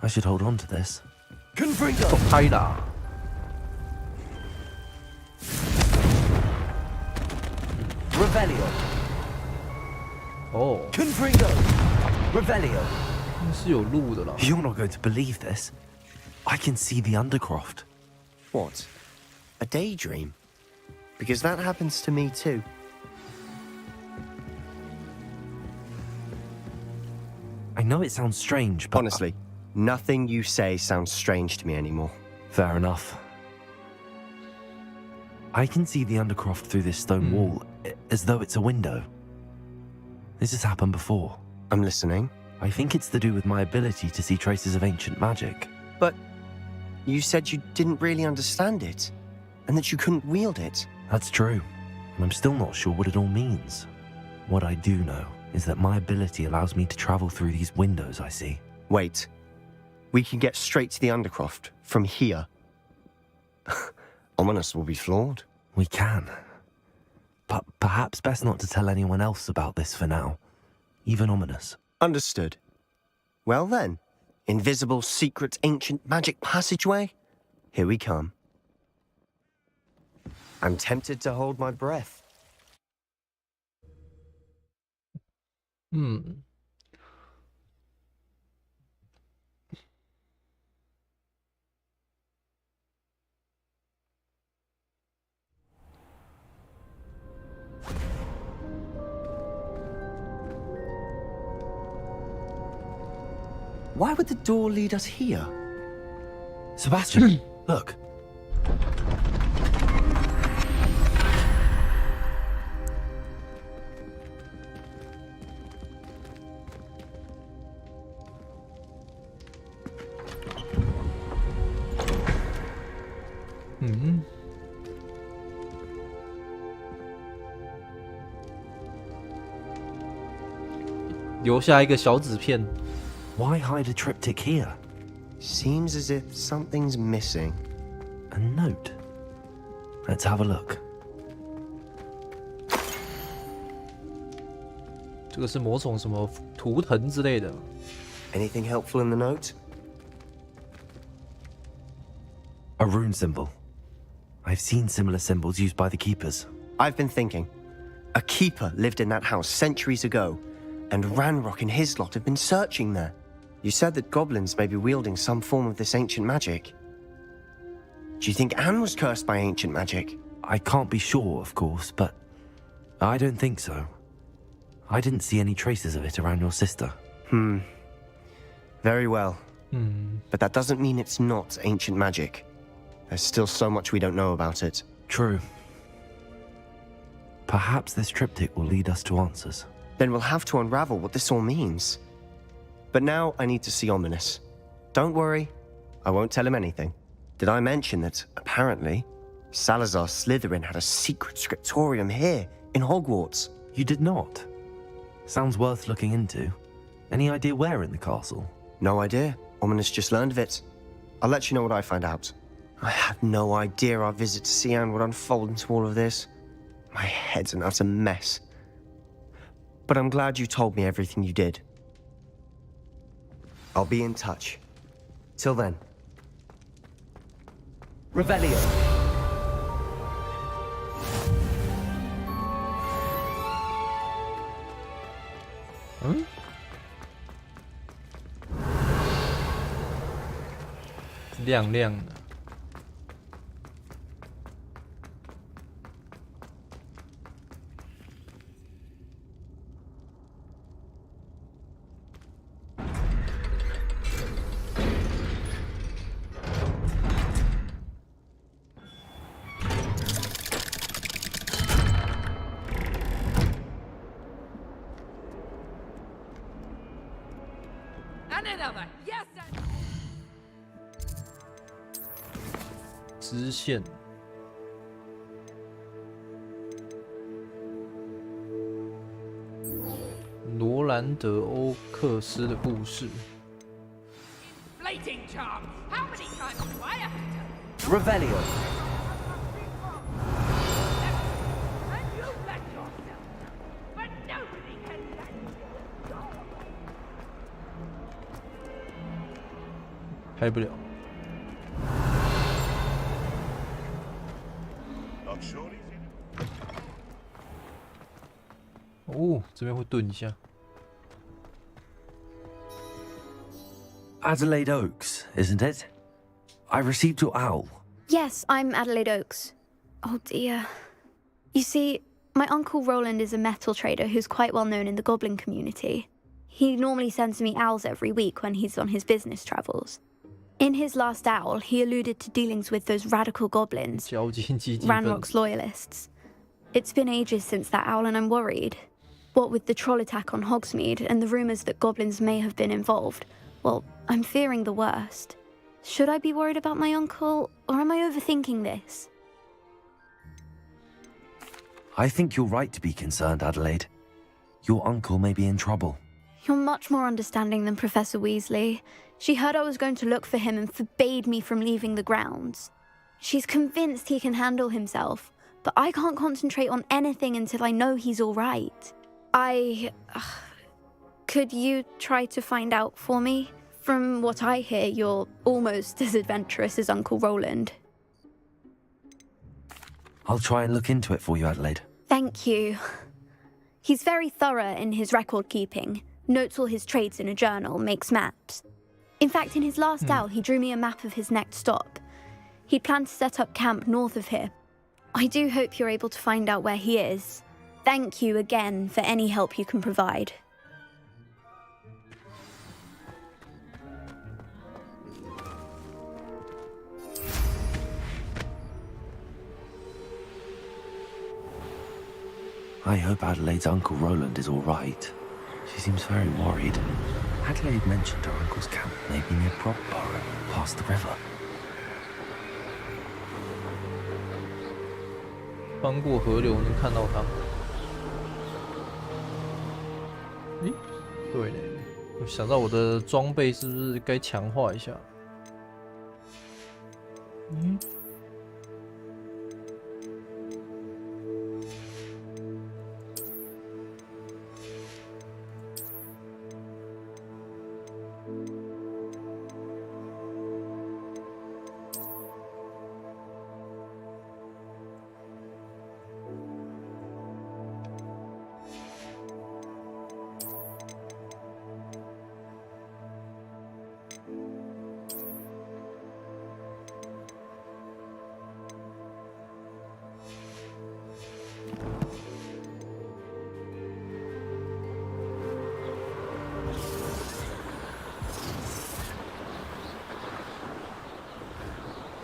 I should hold on to this. 走开啦！ Revelio! 哦， Confringo! Revelio! 是有路的啦。 You're not going to believe this. I can see the Undercroft. What? A daydream? Because that happens to me too. I know it sounds strange, but... Honestly, nothing you say sounds strange to me anymore. Fair enough. I can see the Undercroft through this stone wall, as though it's a window. This has happened before. I'm listening. I think it's to do with my ability to see traces of ancient magic. But you said you didn't really understand it, and that you couldn't wield it. That's true, and I'm still not sure what it all means. What I do know is that my ability allows me to travel through these windows I see. Wait. We can get straight to the Undercroft from here. Ominous will be flawed. We can. But perhaps best not to tell anyone else about this for now. Even Ominous. Understood. Well then, invisible, secret, ancient magic passageway? Here we come. I'm tempted to hold my breath. Why would the door lead us here? Sebastian, look. Hmm. 留下一个小纸片。 Why hide a triptych here? Seems as if something's missing. A note. Let's have a look. 这个是某种什么图腾之类的。 Anything helpful in the note? A rune symbol. I've seen similar symbols used by the keepers. I've been thinking. A keeper lived in that house centuries ago, and Ranrock and his lot have been searching there. You said that goblins may be wielding some form of this ancient magic. Do you think Anne was cursed by ancient magic? I can't be sure, of course, but I don't think so. I didn't see any traces of it around your sister. Very well. But that doesn't mean it's not ancient magic. There's still so much we don't know about it. True. Perhaps this triptych will lead us to answers. Then we'll have to unravel what this all means. But now I need to see Ominous. Don't worry, I won't tell him anything. Did I mention that, apparently, Salazar Slytherin had a secret scriptorium here, in Hogwarts? You did not? Sounds worth looking into. Any idea where in the castle? No idea. Ominous just learned of it. I'll let you know what I find out. I had no idea our visit to Cian would unfold into all of this. My head's an utter mess. But I'm glad you told me everything you did. I'll be in touch. Till then. Revelio. 嗯，亮亮的。支线。罗兰德·欧克斯的故事。Revelio. 开不了。哦，这边会顿一下。Adelaide Oaks, isn't it? I received your owl. Yes, I'm Adelaide Oaks. Oh dear. You see, my uncle Roland is a metal trader who's quite well known in the goblin community. He normally sends me owls every week when he's on his business travels. In his last owl, he alluded to dealings with those radical goblins, Ranrock's loyalists. It's been ages since that owl and I'm worried. What with the troll attack on Hogsmeade and the rumours that goblins may have been involved, well, I'm fearing the worst. Should I be worried about my uncle, or am I overthinking this? I think you're right to be concerned, Adelaide. Your uncle may be in trouble. You're much more understanding than Professor Weasley. She heard I was going to look for him and forbade me from leaving the grounds. She's convinced he can handle himself, but I can't concentrate on anything until I know he's all right. Could you try to find out for me? From what I hear, you're almost as adventurous as Uncle Roland. I'll try and look into it for you, Adelaide. Thank you. He's very thorough in his record keeping, notes all his trades in a journal, makes maps. In fact, in his last owl, he drew me a map of his next stop. He planned to set up camp north of here. I do hope you're able to find out where he is. Thank you again for any help you can provide. I hope Adelaide's Uncle Roland is all right. She seems very worried. Adelaide mentioned her uncle's camp may be near Brockborough, past the river. 翻过河流能看到他。诶，对嘞，我想到我的装备是不是该强化一下？嗯。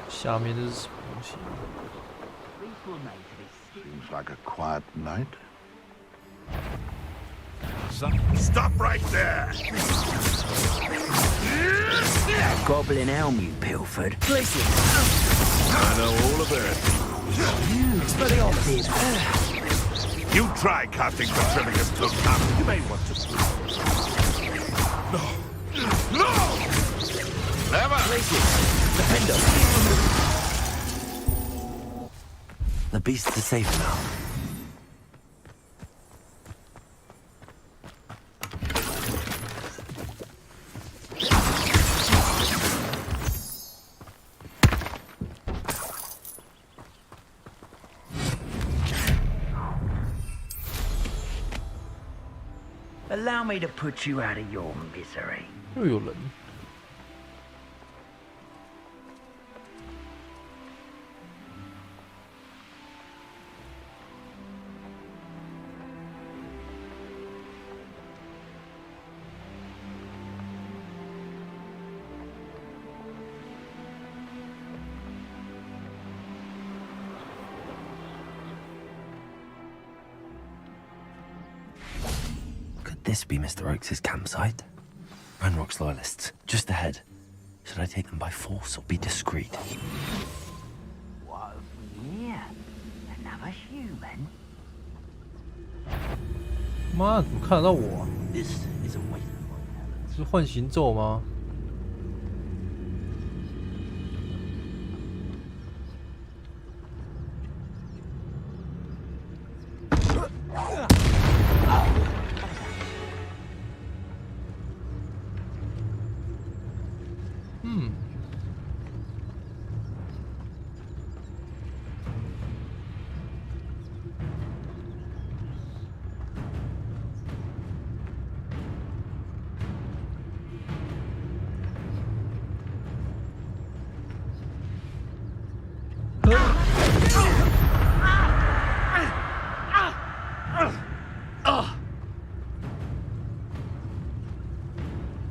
下面这是什么东西 Seems like a quiet night. Stop right there! Goblin elm you pilfered. Listen! I know all about it. It's for the obvious. You try casting Petrificus to camp. You may want to. No! No! Never! Defender. The beasts are safe now. Allow me to put you out of your misery. 又有人。This be Mr. Oakes' campsite? Ranrock's loyalists, just ahead. Should I take them by force or be discreet? What have we here? Another human? 妈，怎么看得到我啊？ This is a way. 这是唤醒咒吗？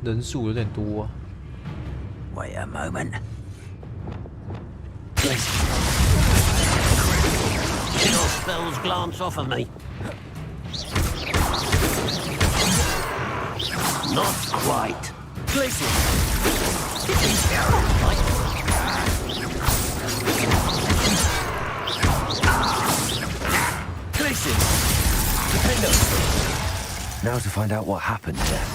人数有点多啊。Wait a moment. Your spells glance off of me. Not quite. Glacier! Glacier! Dependo! Now to find out what happened there.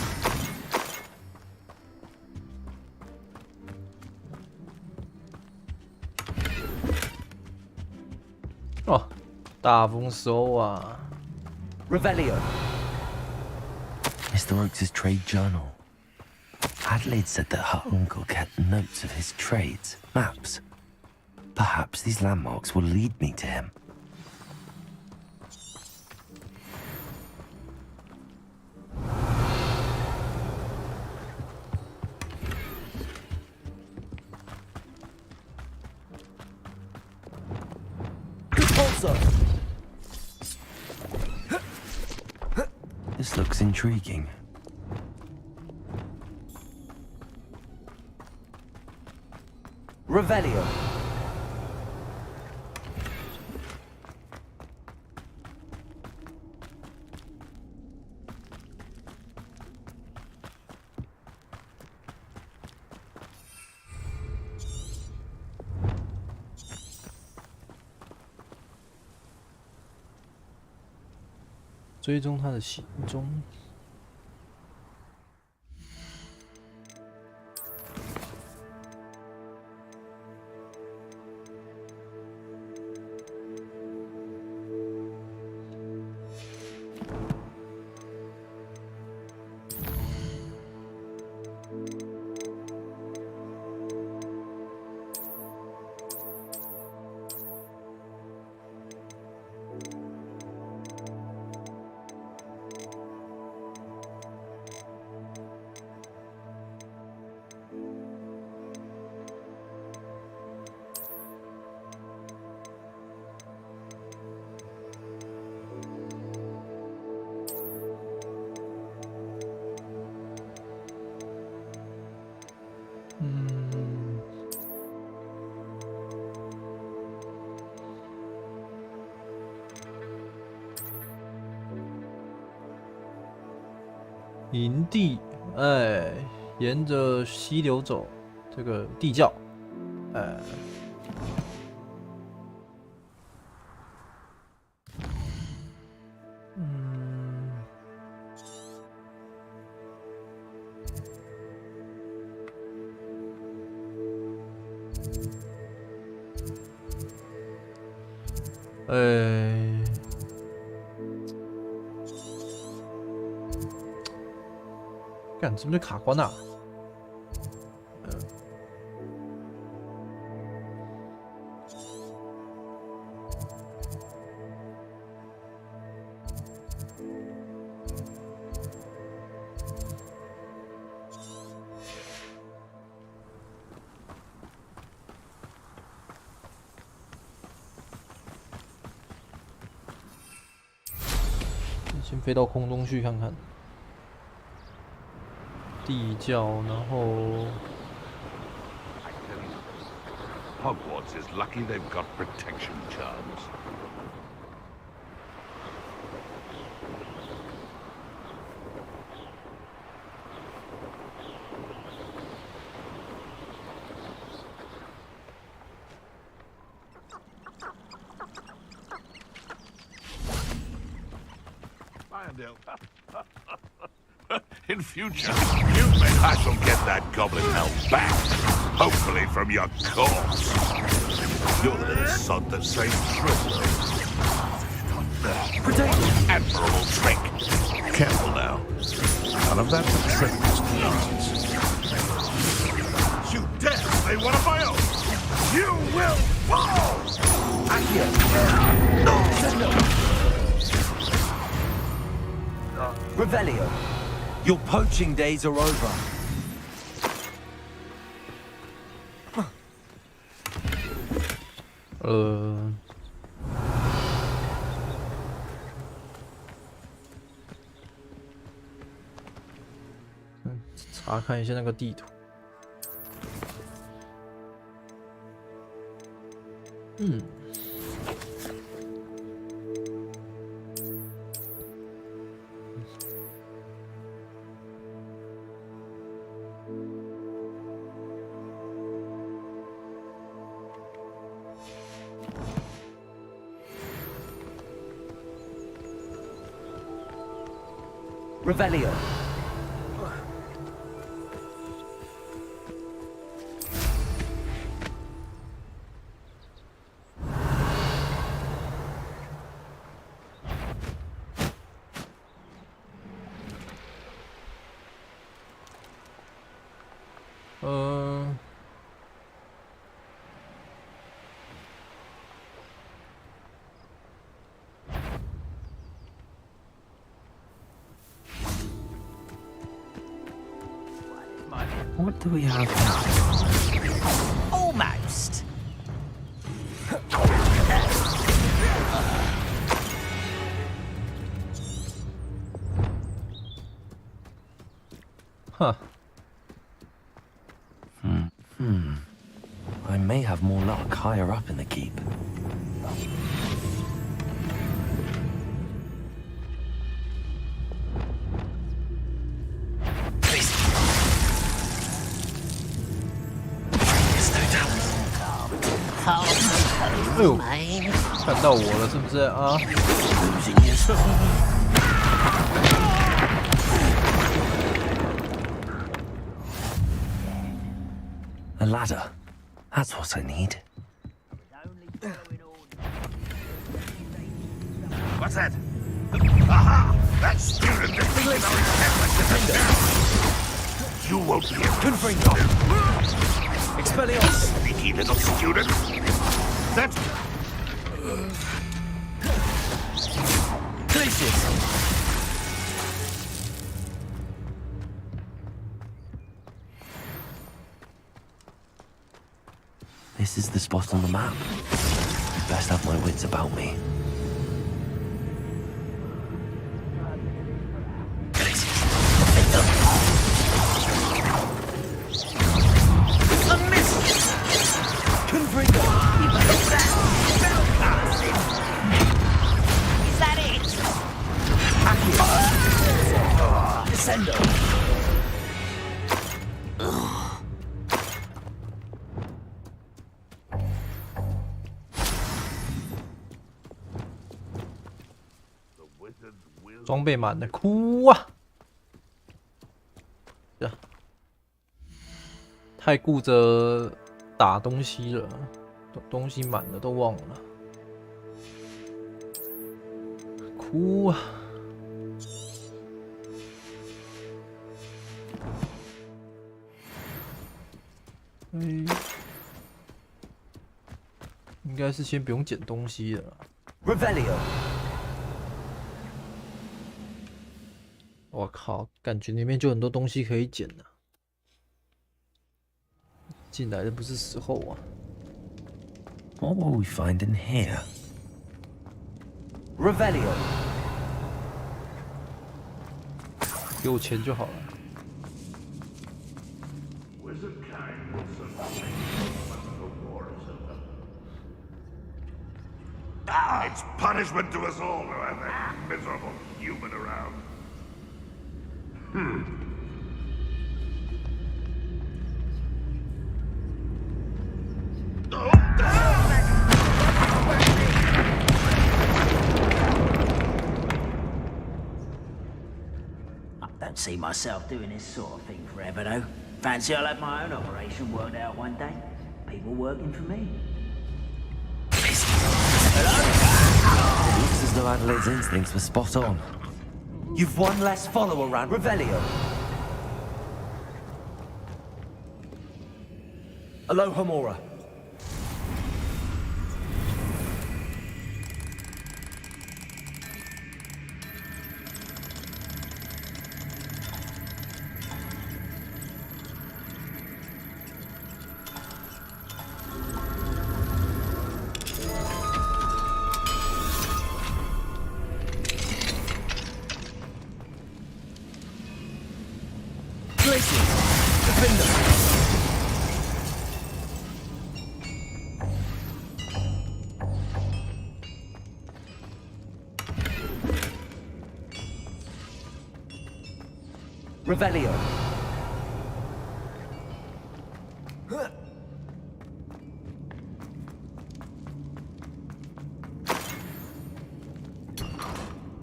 哦，大丰收啊 Revelio. Mr. Oakes' trade journal. Adelaide said that her uncle kept notes of his trades, maps. Perhaps these landmarks will lead me to him. This looks intriguing. Revelio. ,追踪他的行踪。营地，哎，沿着溪流走，这个地窖，干，怎么就卡关啊？先飞到空中去看看。地窖，然后 Hogwarts is lucky they've got protection charms. In future, you bet I shall get that goblin help back. Hopefully from your corpse. You're the little sod that saved Shrizzler. Admirable trick. Careful now. None of that for trivial nonsense. You dare say one of my own! You will fall! Revelio. Your poaching days are over. ”查看一下那个地图。Revelio. What do we have now? Almost. 哈。I may have more luck higher up in the keep. There's no doubt. 哎呦，看到我了是不是啊？ Losing yourself. A ladder. That's what I need. What's that? Aha! That student is feeling our defender. You won't be able to Confringo. Expelliarmus. sneaky little student. That's Glacius. This is the spot on the map. Best have my wits about me. A miss! Confringo. Is that it? Descendo. 装备满了，哭啊！呀，太顾着打东西了，东西满了都忘了，哭啊！应该是先不用捡东西了。Revelio. 我靠，感觉里面就很多东西可以捡呢。进来的不是时候啊。What will we find in here? Revelio. 给我钱就好了。It's punishment to us all to have that miserable human around. I don't see myself doing this sort of thing forever, though. Fancy I'll have my own operation worked out one day. People working for me. It looks as though Adelaide's instincts were spot on. You've one less follower around Revelio. Aloha Mora. Revelio.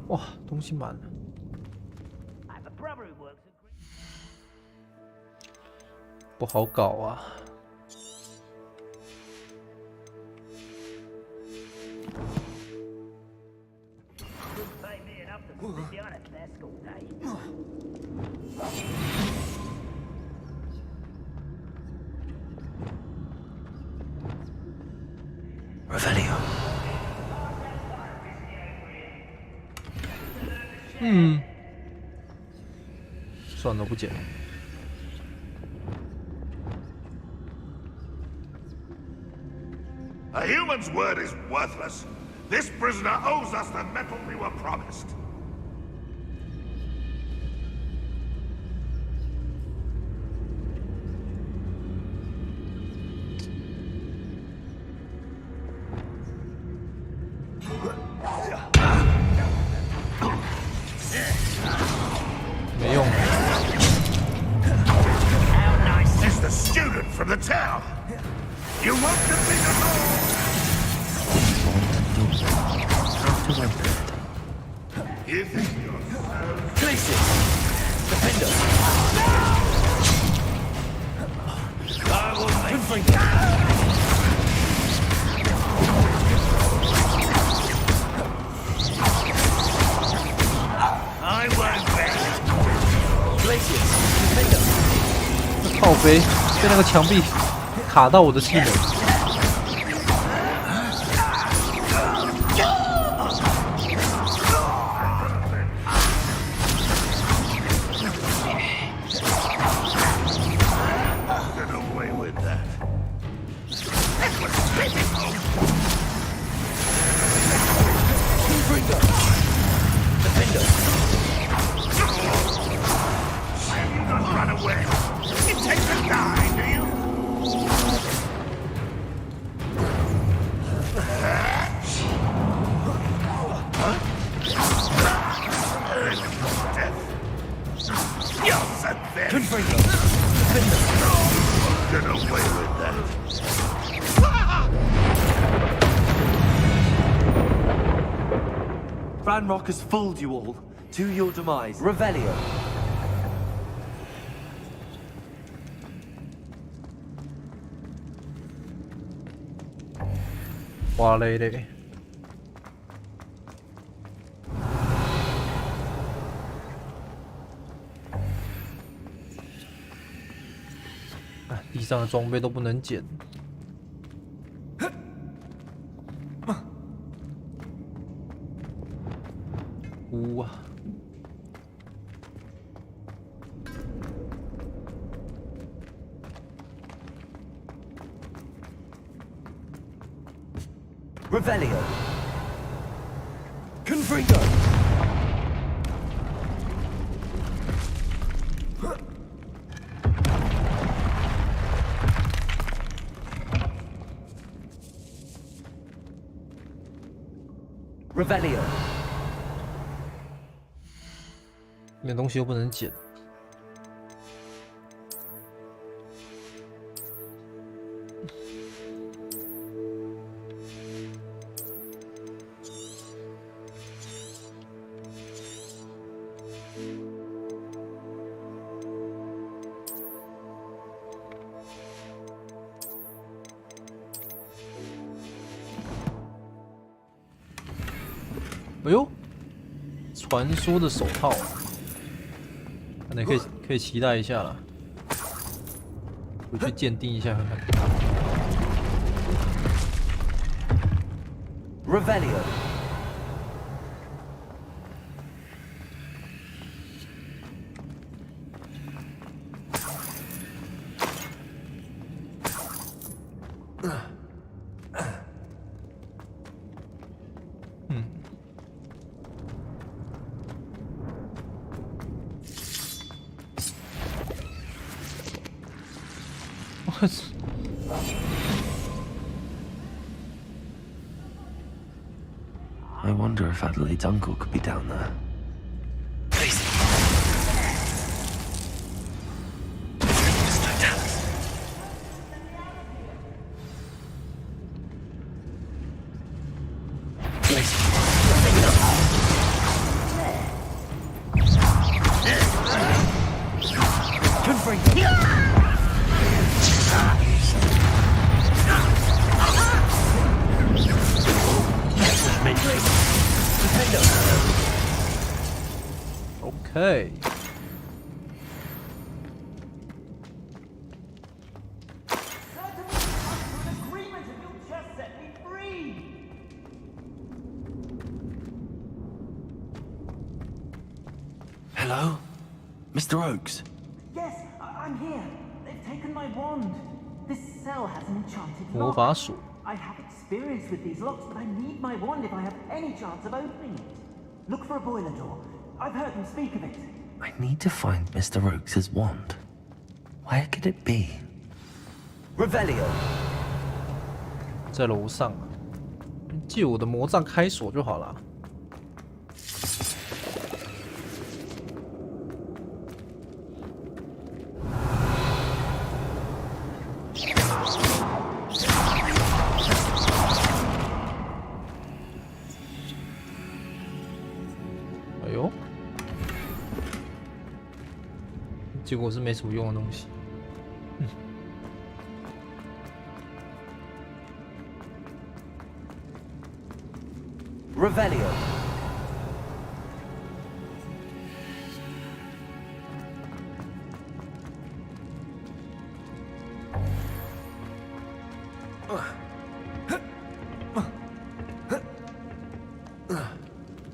Wow, 东西满了。不好搞啊。Revelio. 算了，不捡了。A human's word is worthless. This prisoner owes us the metal we were promised. It's the student from the town. You won't defeat us all. You think you're Places. Defender. I will make I won't bet. Places. Defender. 靠背被那个墙壁卡到我的技能。Ranrock has fooled you all. To your demise. Revelio. 哇嘞嘞！啊，地上的装备都不能捡。啊！ Revelio. Confringo. Revelio. 那东西又不能捡。哎呦，传说的手套啊！那可以期待一下了，回去鉴定一下看看。Revelio. I wonder if Adelaide's uncle could be down there. Please. Okay. Hello? Mr. Oakes? Yes, I'm here. They've taken my wand. This cell has an enchanted 魔 lock. 法锁。 I have experience with these locks, but I need my wand if I have any chance of opening it. Look for a boiler door. I've heard them speak of it. I need to find Mr. Oakes' wand. Where could it be? Revelio. 在楼上，借我的魔杖开锁就好了。哎呦，结果是没什么用的东西。Revelio.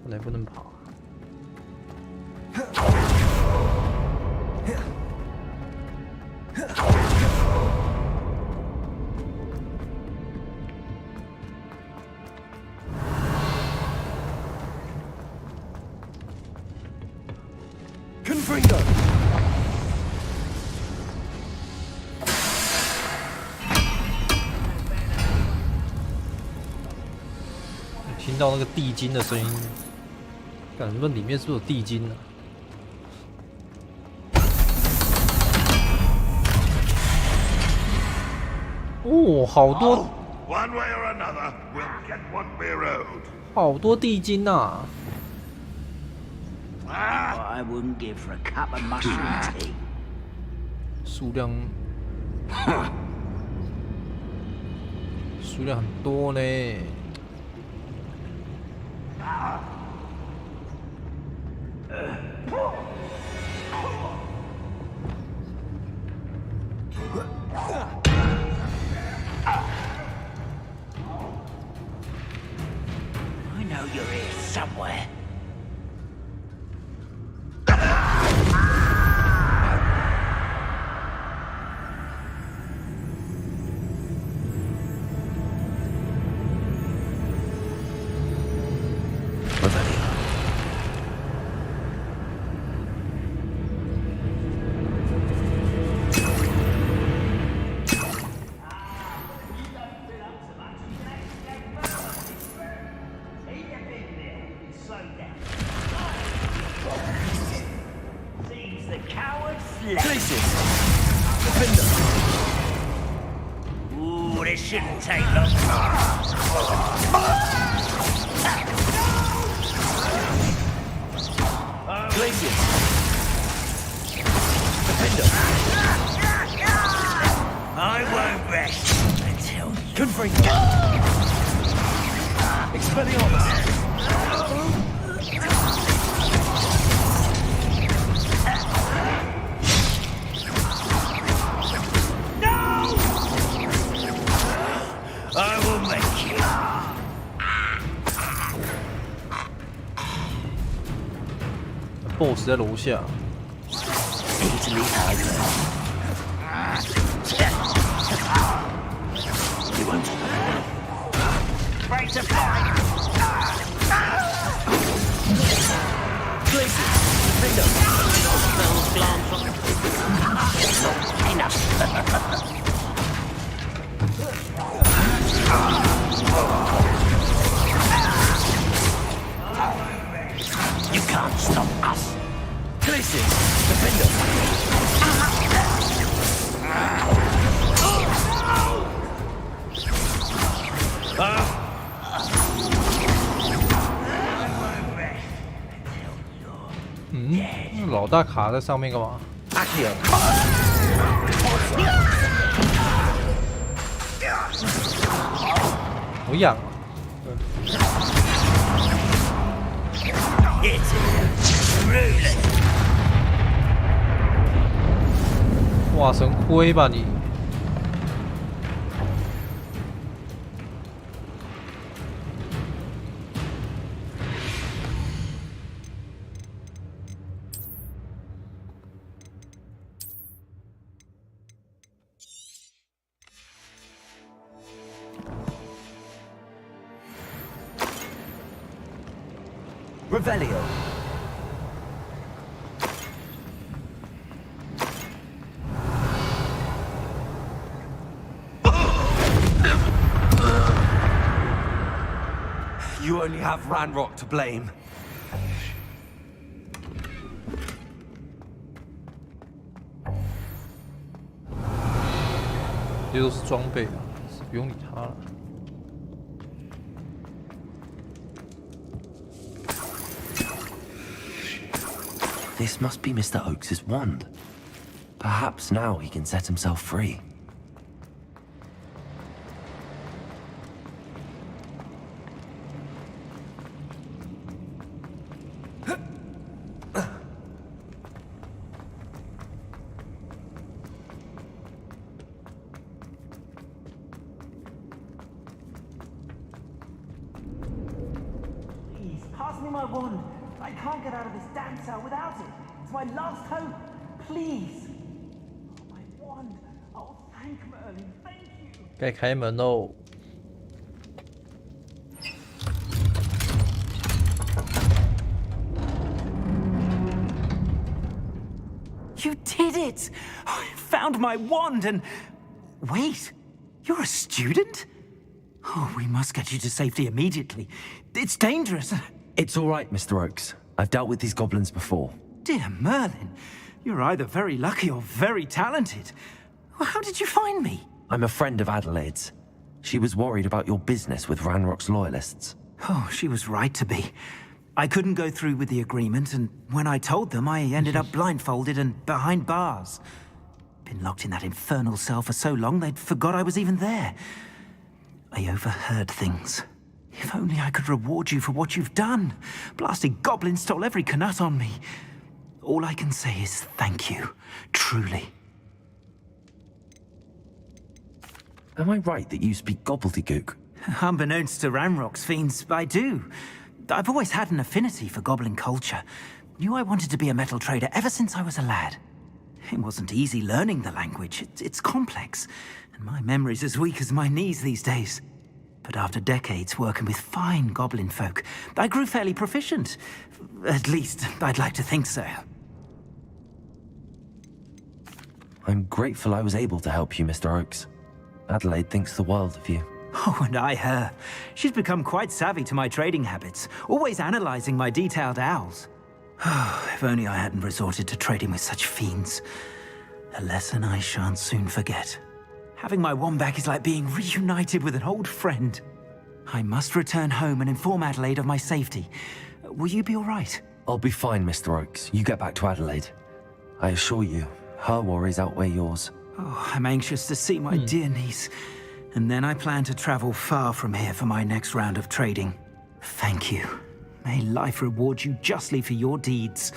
本来不能跑。 Confringo! 听到那个地精的声音，感觉里面是不是有地精呢、哦，好多， One way or another, we'll get what we're owed. 好多地精啊！ I wouldn't give for a cup of mushroom tea. 数量很多呢。 I know you're here somewhere. This shouldn't take long. Glacius! Defender! I won't rest until you... Confringo! Expelliarmus! I will make you. Boss 在楼下。 Easily over. You won't. Break the fire. Glacius! Defender! Spells glance on. Enough. You can't stop us. Glacius! Defender!嗯，老大卡在上面干嘛？ Accio! 我痒啊！ It's ruthless. 化成灰吧你！ Revelio! You only have Ranrock to blame. 这都是装备啊，不用理他了。 This must be Mr. Oakes' wand. Perhaps now he can set himself free. Please, pass me my wand. I can't get out of this damn cell without it. It's my last hope. Please. Oh, my wand. Oh, thank Merlin. Thank you. 该开门喽！ You did it! I found my wand and... Wait, you're a student? Oh, we must get you to safety immediately. It's dangerous. It's all right, Mr. Oakes. I've dealt with these goblins before. Dear Merlin, you're either very lucky or very talented. Well, how did you find me? I'm a friend of Adelaide's. She was worried about your business with Ranrock's loyalists. Oh, she was right to be. I couldn't go through with the agreement, and when I told them, I ended up blindfolded and behind bars. Been locked in that infernal cell for so long, they'd forgot I was even there. I overheard things. If only I could reward you for what you've done. Blasted goblins stole every canut on me. All I can say is thank you, truly. Am I right that you speak gobbledygook? Unbeknownst to Ranrock's fiends, I do. I've always had an affinity for goblin culture. Knew I wanted to be a metal trader ever since I was a lad. It wasn't easy learning the language. It's complex, and my memory's as weak as my knees these days. But after decades working with fine goblin folk, I grew fairly proficient. At least, I'd like to think so. I'm grateful I was able to help you, Mr. Oakes. Adelaide thinks the world of you. Oh, and I her. She's become quite savvy to my trading habits, always analyzing my detailed owls. If only I hadn't resorted to trading with such fiends. A lesson I shan't soon forget. Having my wand back is like being reunited with an old friend. I must return home and inform Adelaide of my safety. Will you be all right? I'll be fine, Mr. Oakes. You get back to Adelaide. I assure you, her worries outweigh yours. Oh, I'm anxious to see my dear niece. And then I plan to travel far from here for my next round of trading. Thank you. May life reward you justly for your deeds.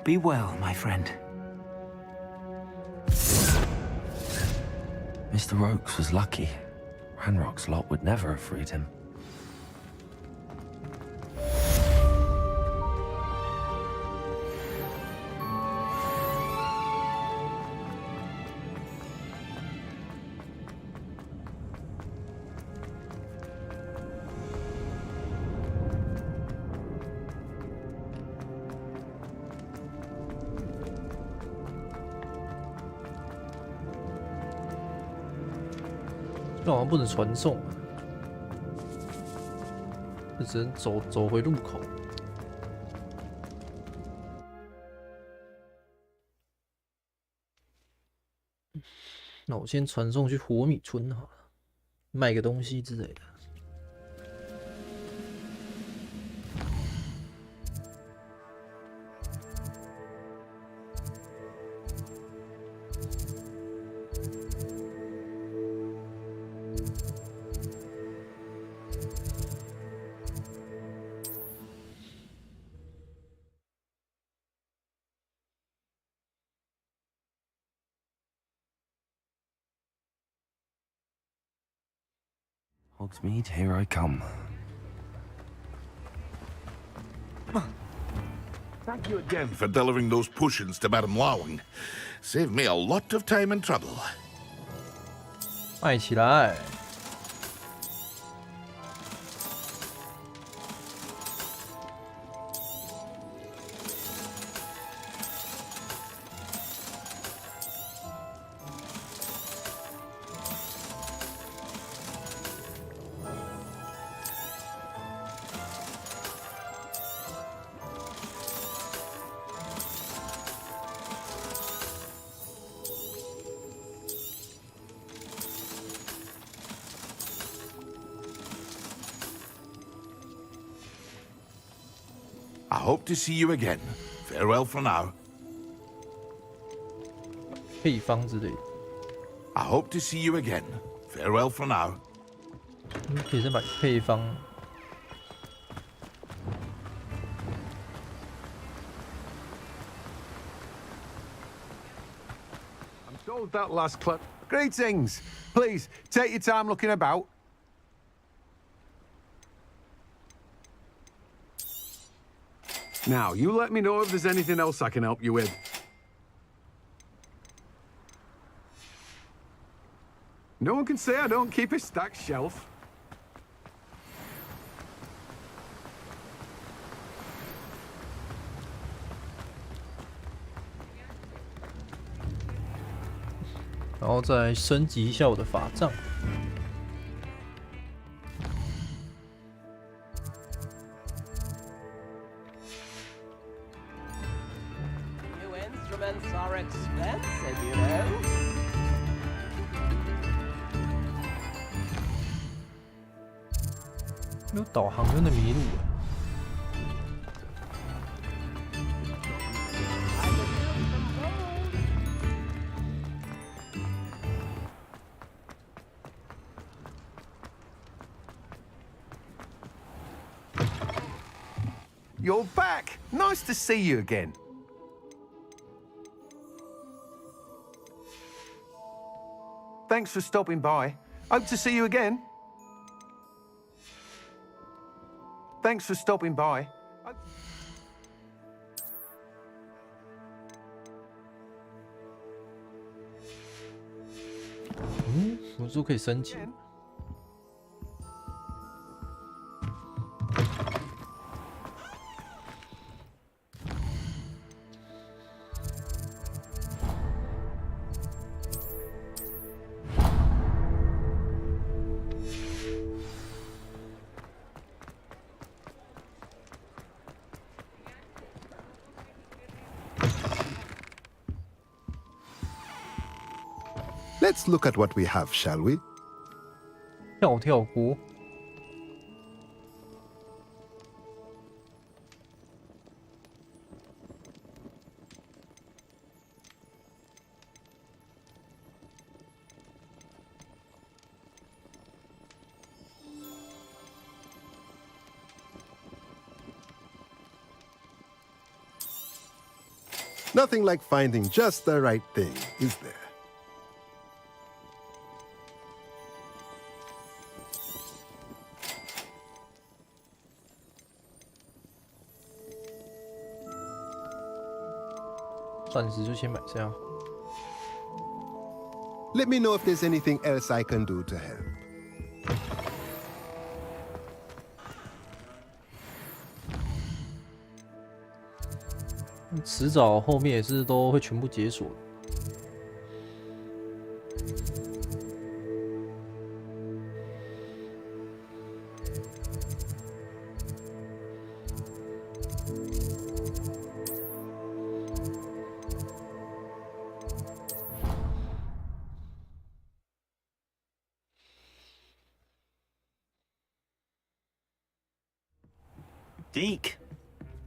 Be well, my friend. Mr. Oakes was lucky. Ranrock's lot would never have freed him. 这好像不能传送，就只能走回入口。那我先传送去火米村好了，卖个东西之类的。 Hogsmeade, here I come. Thank you again for delivering those potions to Madame Lawing. Saved me a lot of time and trouble. 卖起来！ I hope to see you again. Farewell for now. 配方之类的。 I hope to see you again. Farewell for now. 可以再买配方。 I'm told that last clip. Greetings. Please take your time looking about. Now, you let me know if there's anything else I can help you with. No one can say I don't keep a stacked shelf. "然后再升级一下我的法杖。 Are expensive, you know. 没有导航真的迷路了。 You're back. Nice to see you again. Thanks for stopping by. Hope to see you again. Thanks for stopping by. 辅助可以升级。 Let's Let's look at what we have, shall we? 跳跳锅。Nothing like finding just the right thing, is there? 暂时就先买这样。Let me know if there's anything else I can do to help. 迟早后面也是都会全部解锁的。Deke.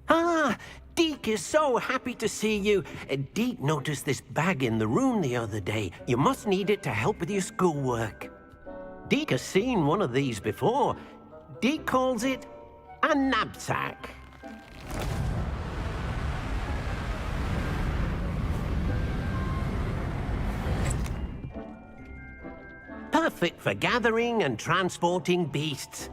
Ah, Deke is so happy to see you. Deke noticed this bag in the room the other day. You must need it to help with your schoolwork. Deke has seen one of these before. Deke calls it a knapsack. Perfect for gathering and transporting beasts.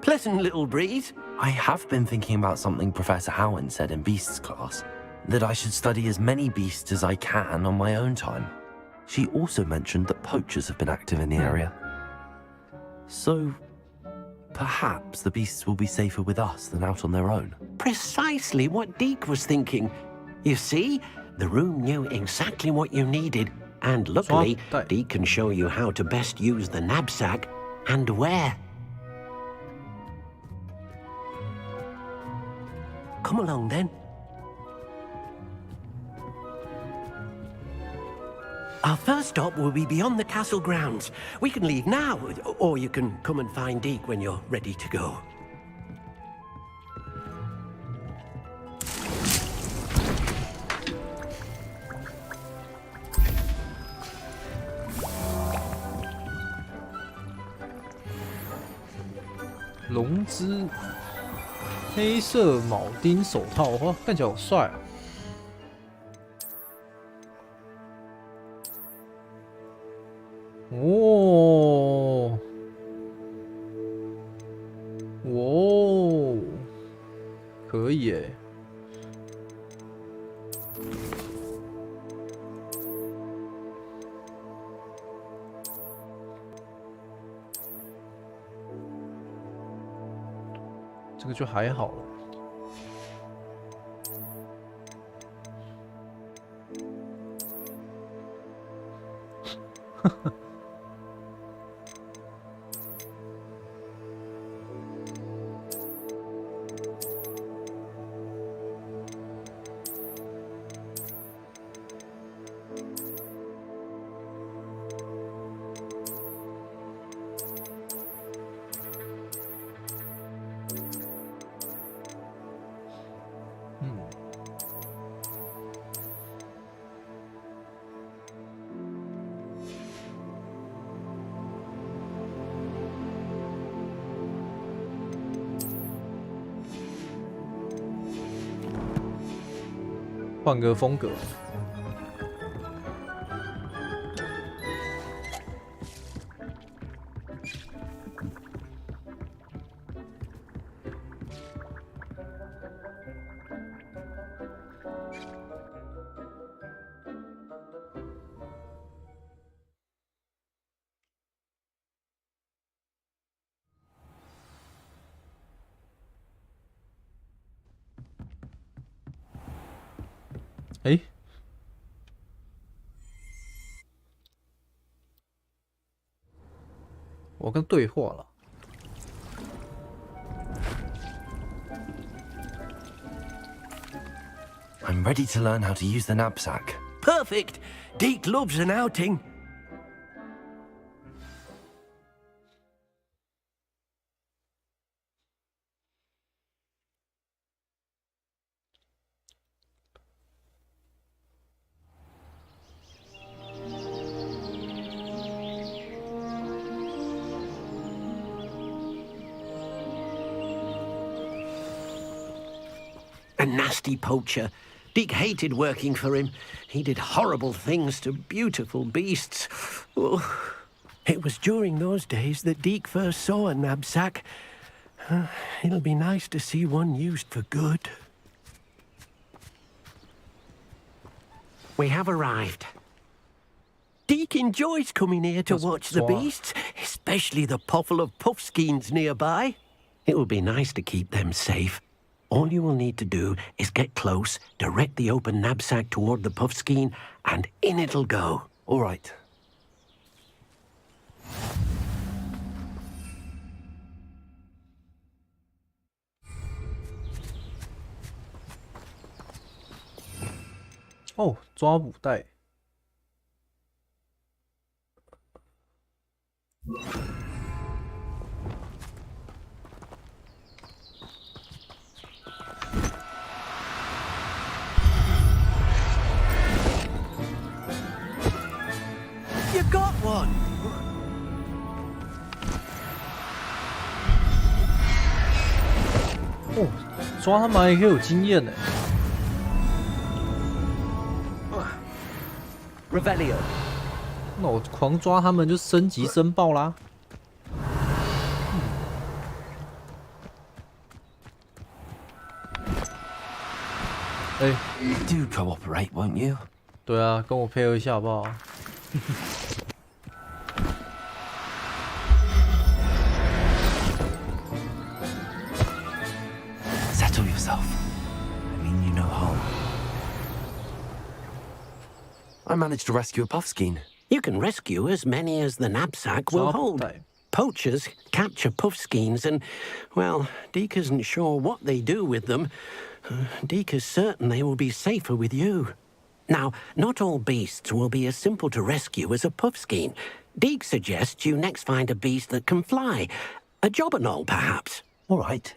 Pleasant little breeze. I have been thinking about something Professor Howard said in Beasts class, that I should study as many beasts as I can on my own time. She also mentioned that poachers have been active in the area. So, perhaps the beasts will be safer with us than out on their own. Precisely what Deke was thinking. You see, the room knew exactly what you needed, and luckily, Deke can show you how to best use the knapsack and where. Come along, then. Our first stop will be beyond the castle grounds. We can leave now, or you can come and find Deke when you're ready to go.龙之黑色铆钉手套，哇，看起来好帅啊！哦，哦，可以耶！这个就还好了。换个风格。哎，我跟对话了。I'm ready to learn how to use the knapsack. perfect. Deke loves an outing. A nasty poacher. Deke hated working for him. He did horrible things to beautiful beasts. Oh. It was during those days that Deke first saw a knapsack. It'll be nice to see one used for good. We have arrived. Deke enjoys coming here to watch the beasts, especially the potful of puffskeins nearby. It will be nice to keep them safe. All you will need to do is get close, direct the open knapsack toward the puffskein, and in it'll go. All right. Oh, 抓捕带。You got one! 哦，抓他们还可以有经验呢。Revelio。那我狂抓他们就升级升爆啦。哎 Do cooperate, won't you? 对啊，跟我配合一下好不好？Settle yourself. I mean you no harm. I managed to rescue a puffskein. You can rescue as many as the knapsack will hold. Poachers capture puffskeins and, well, Deke isn't sure what they do with them. Deke is certain they will be safer with you. Now, not all beasts will be as simple to rescue as a puffskein. Deke suggests you next find a beast that can fly. A jobberknoll, perhaps. All right.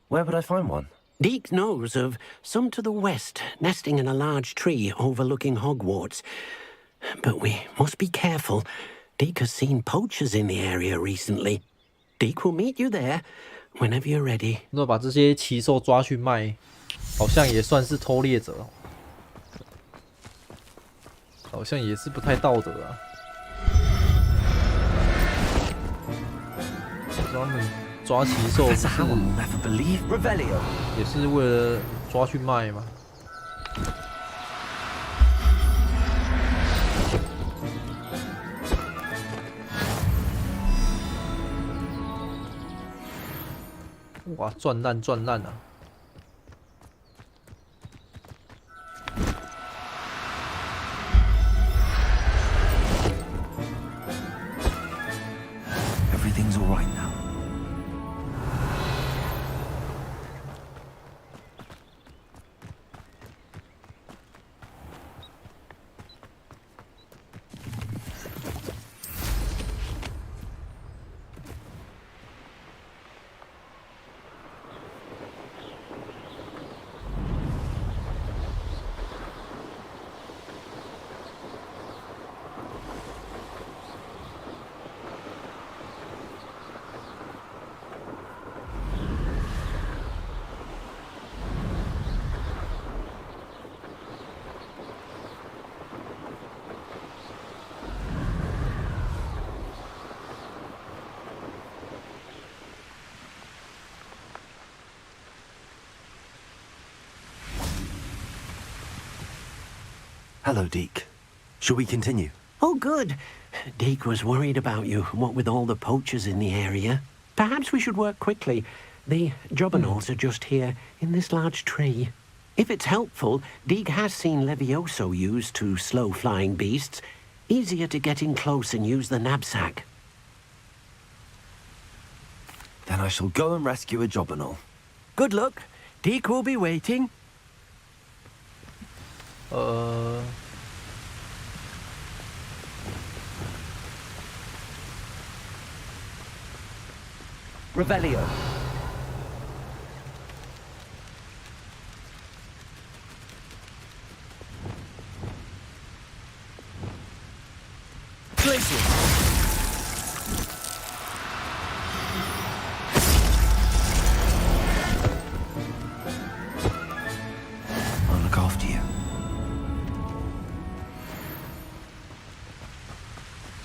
Where would I find one? Deke knows of some to the west, nesting in a large tree overlooking Hogwarts. But we must be careful. Deke has seen poachers in the area recently. Deke will meet you there whenever you're ready. 那把这些奇兽抓去卖，好像也算是偷猎者，好像也是不太道德啊。他们抓奇兽不是也是为了抓去卖吗？哇，赚烂赚烂啊！ Everything's all right now. Hello, Deke. Shall we continue? Oh, good. Deke was worried about you, what with all the poachers in the area. Perhaps we should work quickly. The jobberknolls are just here, in this large tree. If it's helpful, Deke has seen Levioso used to slow flying beasts. Easier to get in close and use the knapsack. Then I shall go and rescue a jobberknoll. Good luck. Deke will be waiting. Revelio. Glacier. I'll look after you.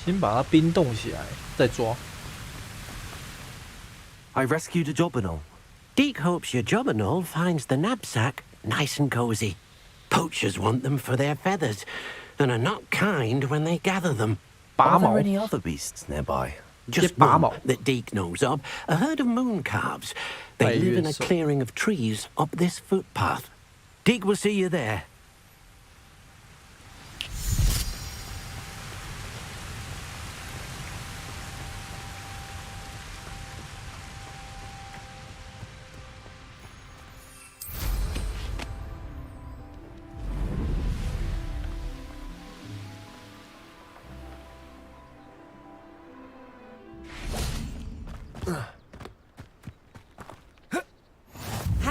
先把它冰冻起来，再抓。 I rescued a Jobberknoll. Deke hopes your Jobberknoll finds the knapsack nice and cozy. Poachers want them for their feathers, and are not kind when they gather them. Are there any other beasts nearby? Just one that Deke knows of, a herd of moon calves. They live in a clearing of trees up this footpath. Deke will see you there.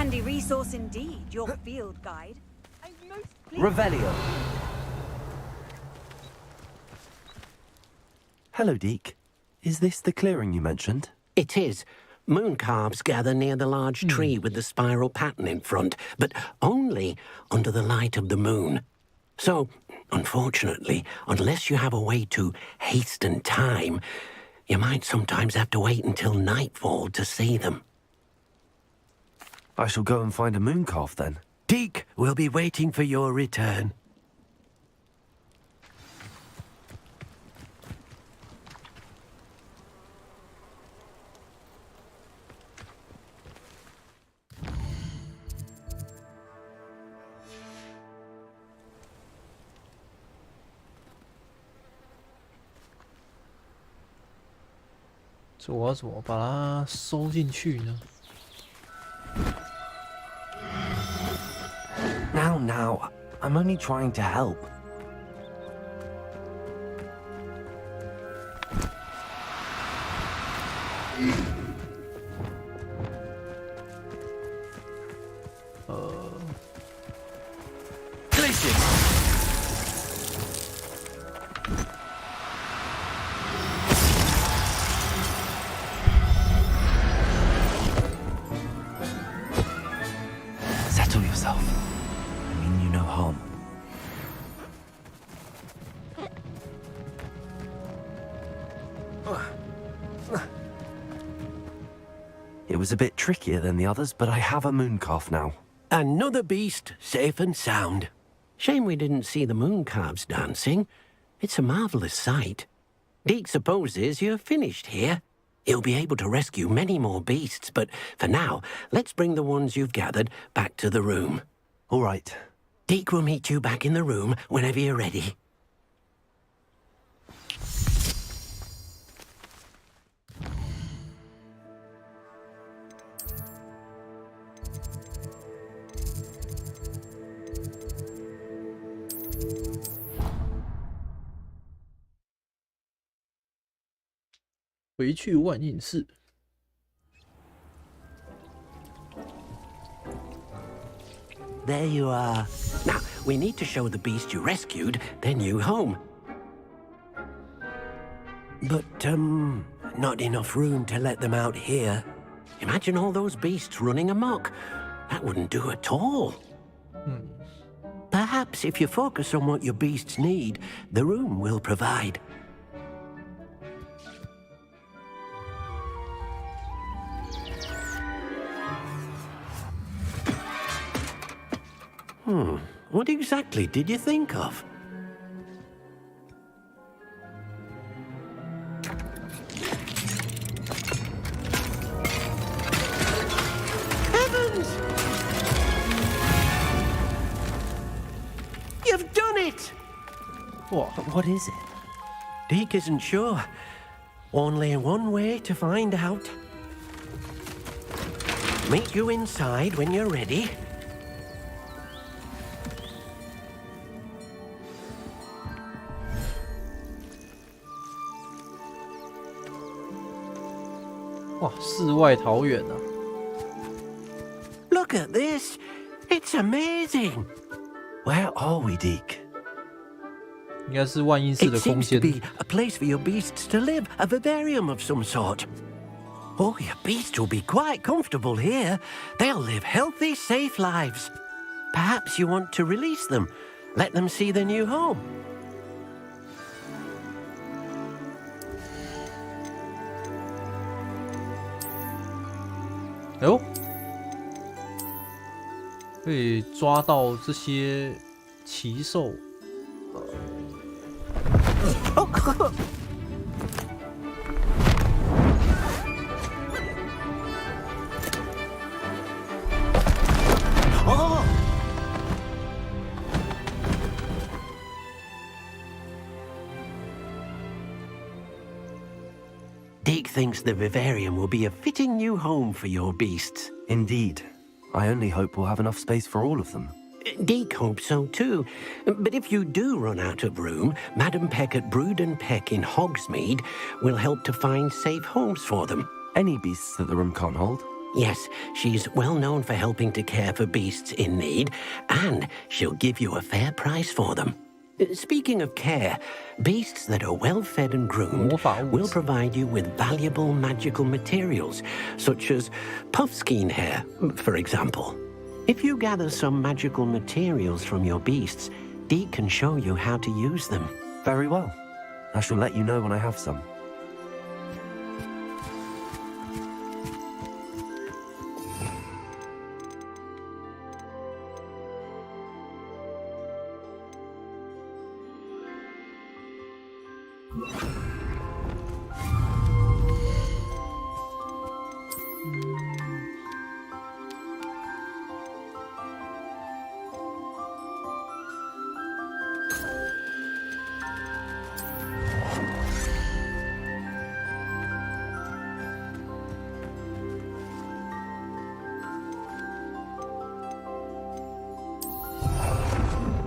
，handy resource indeed, your field guide. I'm most pleased. Revelio. Hello, Deke. Is this the clearing you mentioned? It is. Moon calves gather near the large tree with the spiral pattern in front, but only under the light of the moon. So, unfortunately, unless you have a way to hasten time, you might sometimes have to wait until nightfall to see them. I shall go and find a moon calf then. Deke will be waiting for your return. So 我要怎么把它收进去呢？ Now, I'm only trying to help. Settle yourself. I mean you no harm. It was a bit trickier than the others, but I have a moon calf now. Another beast, safe and sound. Shame we didn't see the moon calves dancing. It's a marvelous sight. Deke supposes you're finished here. He'll be able to rescue many more beasts, but for now, let's bring the ones you've gathered back to the room. All right. Deke will meet you back in the room whenever you're ready. 回去万应室。 There you are. Now, we need to show the beast you rescued their new home. But, not enough room to let them out here. Imagine all those beasts running amok. That wouldn't do at all. Perhaps if you focus on what your beasts need, the room will provide. What exactly did you think of? Heavens! You've done it! What is it? Deke isn't sure. Only one way to find out. Meet you inside when you're ready. 哇，世外桃源啊 Look at this! It's amazing! Where are we, Deke? 应该是万应室 It 的空 seems to 间。 be a place for your beasts to live, a vivarium of some sort. Oh, your beasts will be quite comfortable here. They'll live healthy, safe lives. Perhaps you want to release them, let them see their new home. 哎呦，可以抓到这些奇兽。哦 Deke thinks the vivarium will be a fitting new home for your beasts. Indeed. I only hope we'll have enough space for all of them. Deke hopes so too. But if you do run out of room, Madam Peck at Brood and Peck in Hogsmeade will help to find safe homes for them. Any beasts that the room can't hold? Yes, she's well known for helping to care for beasts in need, and she'll give you a fair price for them. Speaking of care, beasts that are well fed and groomed will provide you with valuable magical materials, such as puffskein hair, for example. If you gather some magical materials from your beasts, Deke can show you how to use them. Very well. I shall let you know when I have some.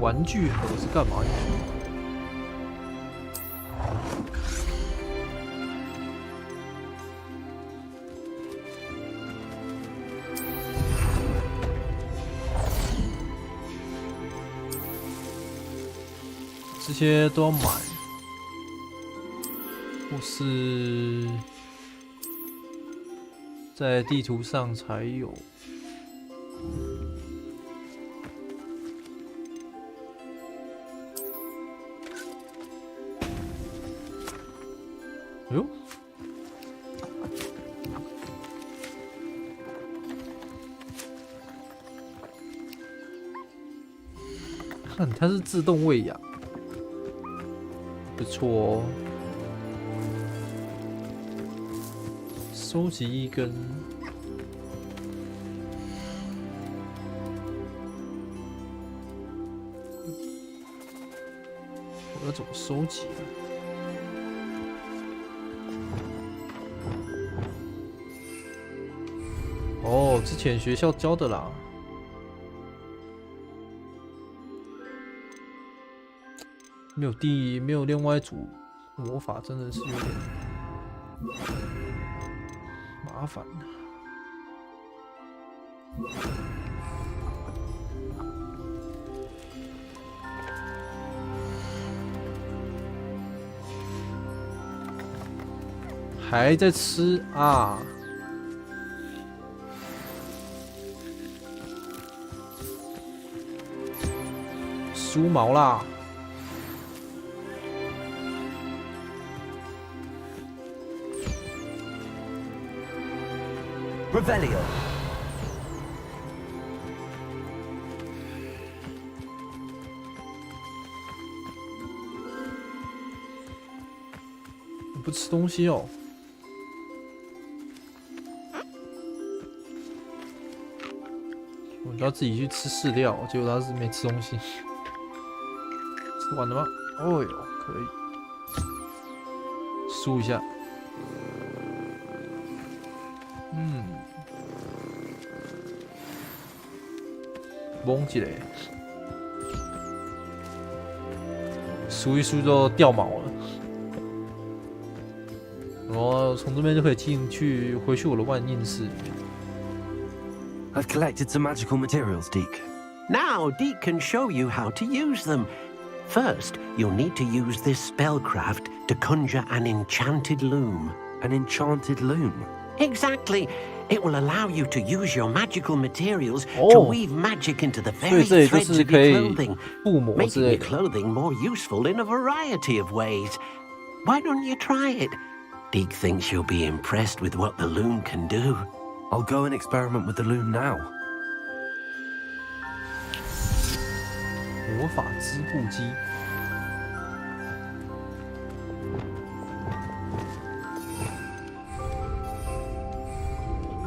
玩具盒是干嘛用的？这些都要买，或是在地图上才有。哎呦！看它是自动喂养。 不错哦，收集一根，我要怎么收集啊？哦，之前学校教的啦。 没有另外一组魔法，真的是有点麻烦。还在吃啊？梳毛啦！ Revelio. 你不吃东西哦？我就要自己去吃饲料，结果他是没吃东西。吃完了吗？哦哟，可以。梳一下。 蒙起来，梳一梳就掉毛了。然后从这边就可以进去，回去我的万应室里面。I've collected some magical materials, Deke. Now, Deke can show you how to use them. First, you'll need to use this spellcraft to conjure an enchanted loom. An enchanted loom? Exactly. It will allow you to use your magical materials to weave magic into the very threads of your clothing, making your clothing more useful in a variety of ways. Why don't you try it? Deke thinks you'll be impressed with what the loom can do. I'll go and experiment with the loom now. 魔法织布机。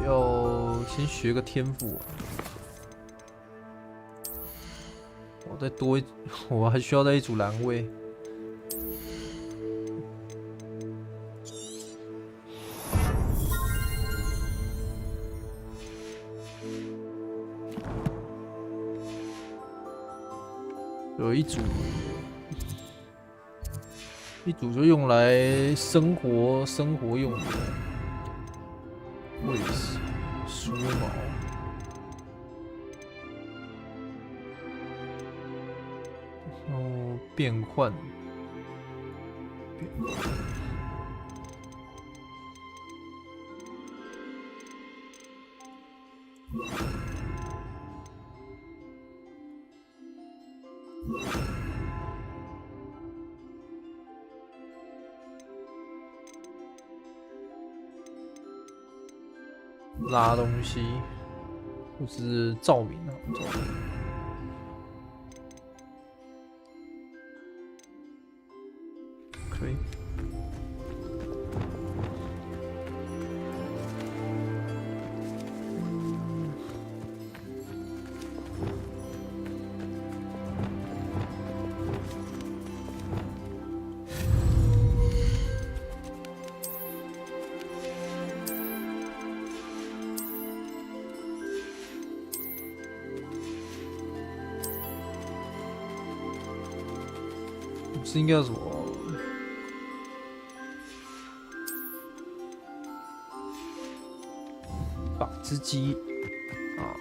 要先学个天赋。我再多一，我还需要再一组蓝位。有一组就用来生活用的位置，梳毛，然后变换，拉东西，或是照明啊，可以。是应该什么？纺织机啊。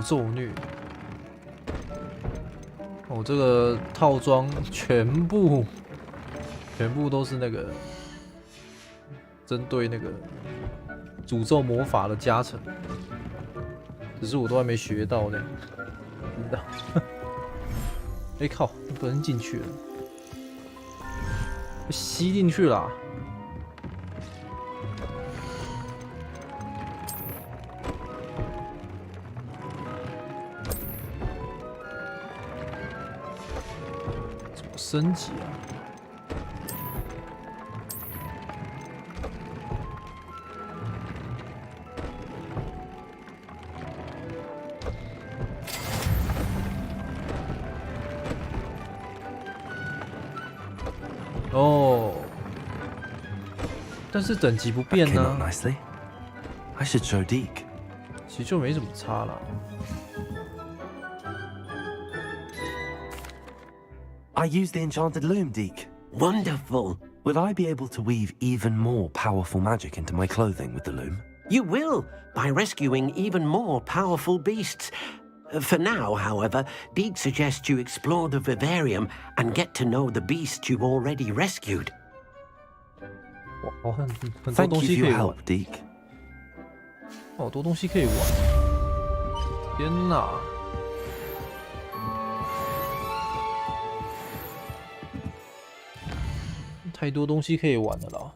咒虐。哦，这个套装全部都是那个针对那个诅咒魔法的加成，只是我都还没学到呢。知道？哎靠，不能进去了，吸进去了。升级啊！哦，但是等级不变呢？ Nicely. I should show Deke. 其实就没怎么差了。I used the enchanted loom, Deke. Wonderful. Will I be able to weave even more powerful magic into my clothing with the loom? You will, by rescuing even more powerful beasts. For now, however, Deke suggests you explore the vivarium and get to know the beasts you've already rescued. 哇，很多 Thank 东 you 西 for 可以 your 玩， help, Deke. 好多东西可以玩。天哪！太多东西可以玩了啦。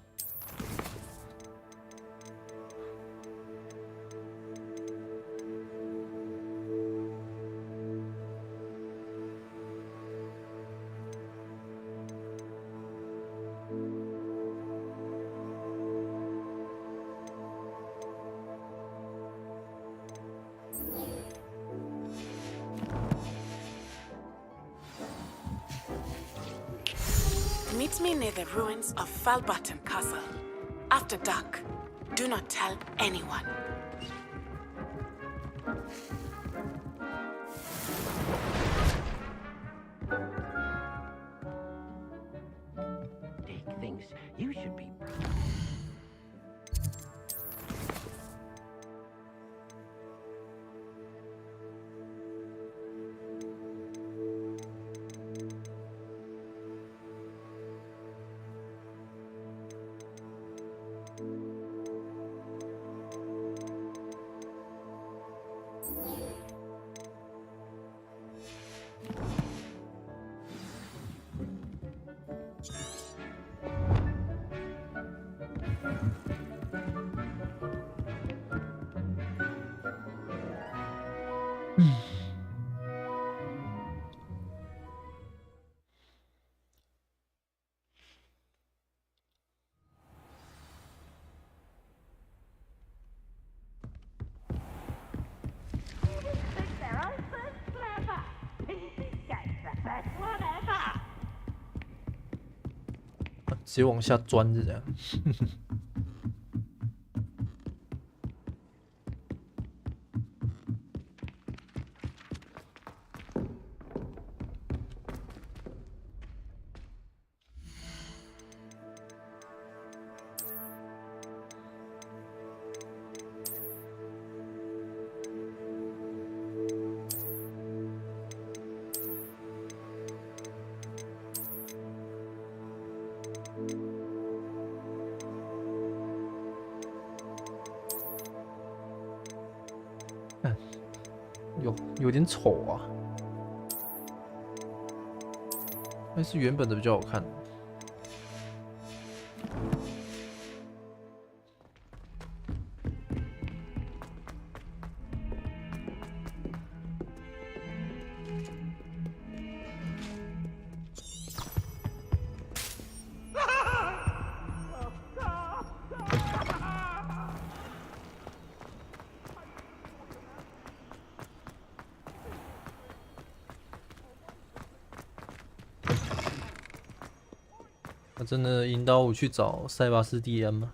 Meet me near the ruins of Falbutton Castle. After dark. Do not tell anyone. Deke thinks you should be... Whatever. 直接往下钻是这样。有点丑啊，还是原本的比较好看。那真的引导我去找塞巴斯蒂安吗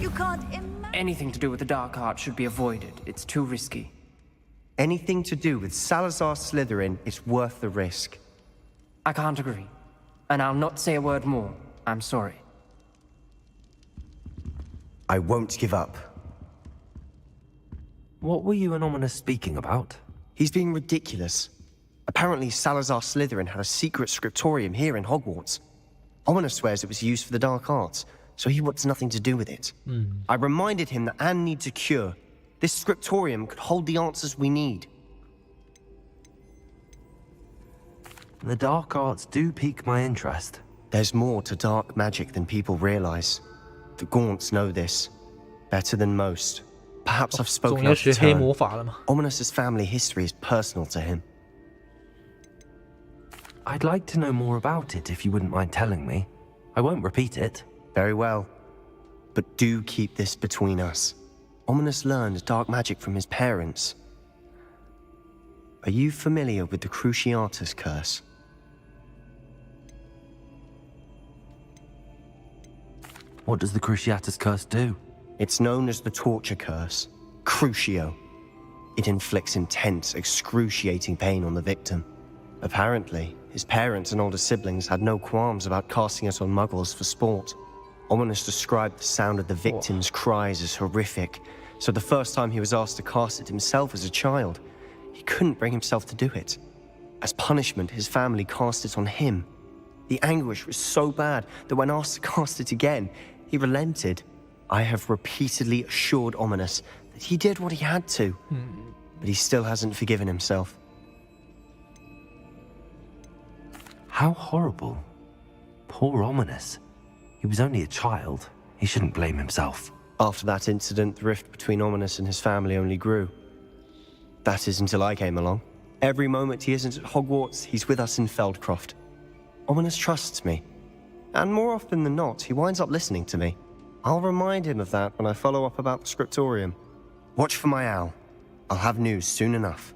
？You can't imagine. Anything to do with the dark art should be avoided. It's too risky. Anything to do with Salazar Slytherin is worth the risk. I can't agree. And I'll not say a word more. I'm sorry. I won't give up. What were you and Ominous speaking about? He's being ridiculous. Apparently, Salazar Slytherin had a secret scriptorium here in Hogwarts. Ominous swears it was used for the dark arts, so he wants nothing to do with it. I reminded him that Anne needs a cure. This scriptorium could hold the answers we need. The dark arts do pique my interest. There's more to dark magic than people realize. The Gaunts know this better than most. Perhaps I've spoken out of turn. Ominous's family history is personal to him. I'd like to know more about it if you wouldn't mind telling me. I won't repeat it. Very well. But do keep this between us. Ominous learned dark magic from his parents. Are you familiar with the Cruciatus curse? What does the Cruciatus curse do? It's known as the torture curse. Crucio. It inflicts intense, excruciating pain on the victim. Apparently, his parents and older siblings had no qualms about casting it on muggles for sport. Ominous described the sound of the victim's cries as horrific, so the first time he was asked to cast it himself as a child, he couldn't bring himself to do it. As punishment, his family cast it on him. The anguish was so bad that when asked to cast it again, he relented. I have repeatedly assured Ominous that he did what he had to, but he still hasn't forgiven himself. How horrible. Poor Ominous. He was only a child. He shouldn't blame himself. After that incident, the rift between Ominous and his family only grew. That is until I came along. Every moment he isn't at Hogwarts, he's with us in Feldcroft. Ominous trusts me. And more often than not, he winds up listening to me. I'll remind him of that when I follow up about the scriptorium. Watch for my owl. I'll have news soon enough.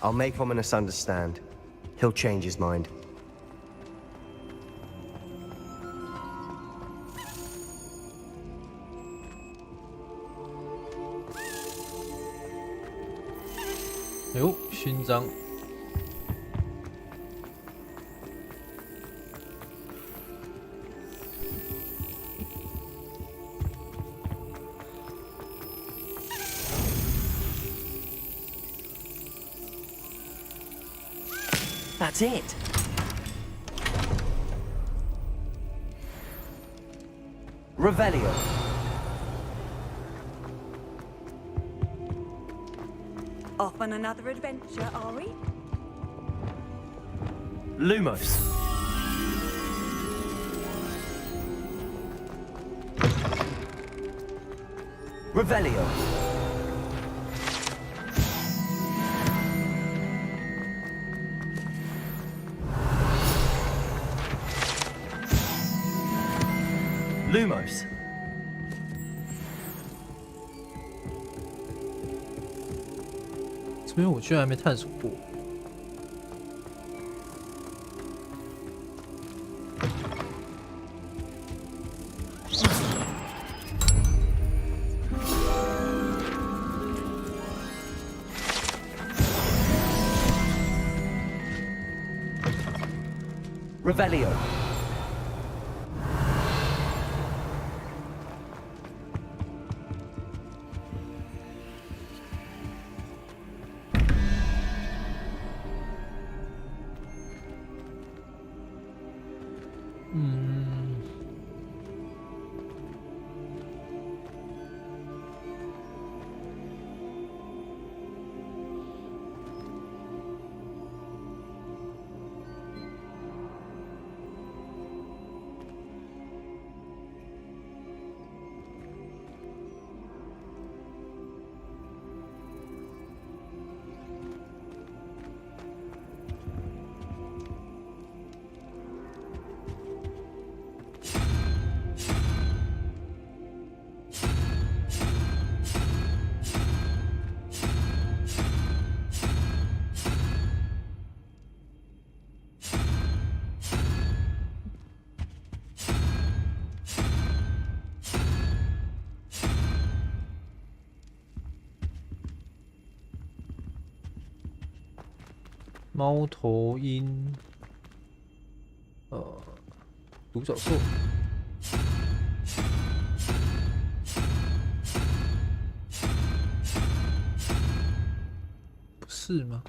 I'll make Ominous understand. He'll change his mind.哟，勋章。That's it. Revelio. Off on another adventure, are we? Lumos. Revelio. Lumos.这边我居然还没探索过。Revelio.猫头鹰，独角兽，不是。是吗？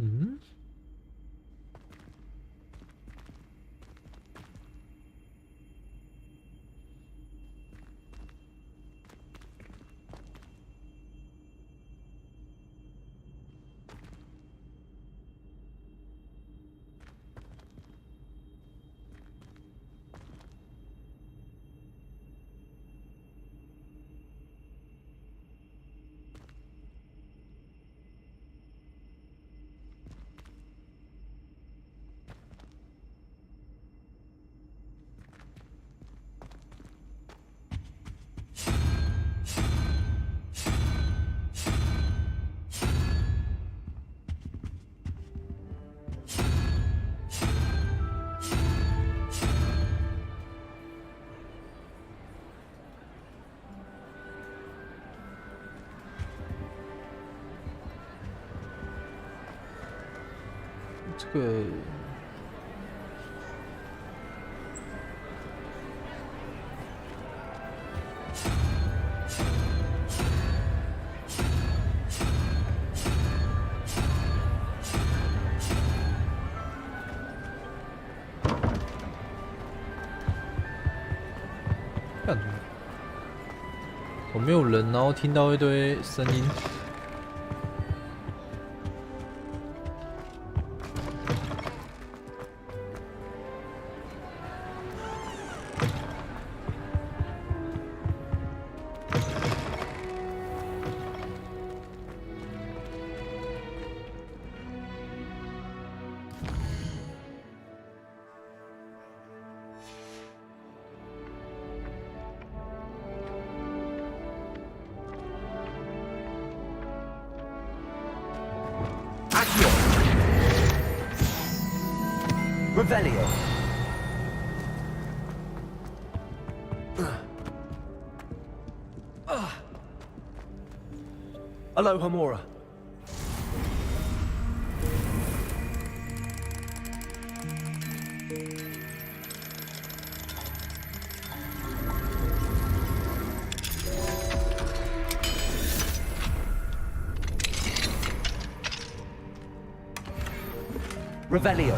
嗯，这个干什么？我没有人，然后听到一堆声音。Revelio. Aloha Mora. Revelio.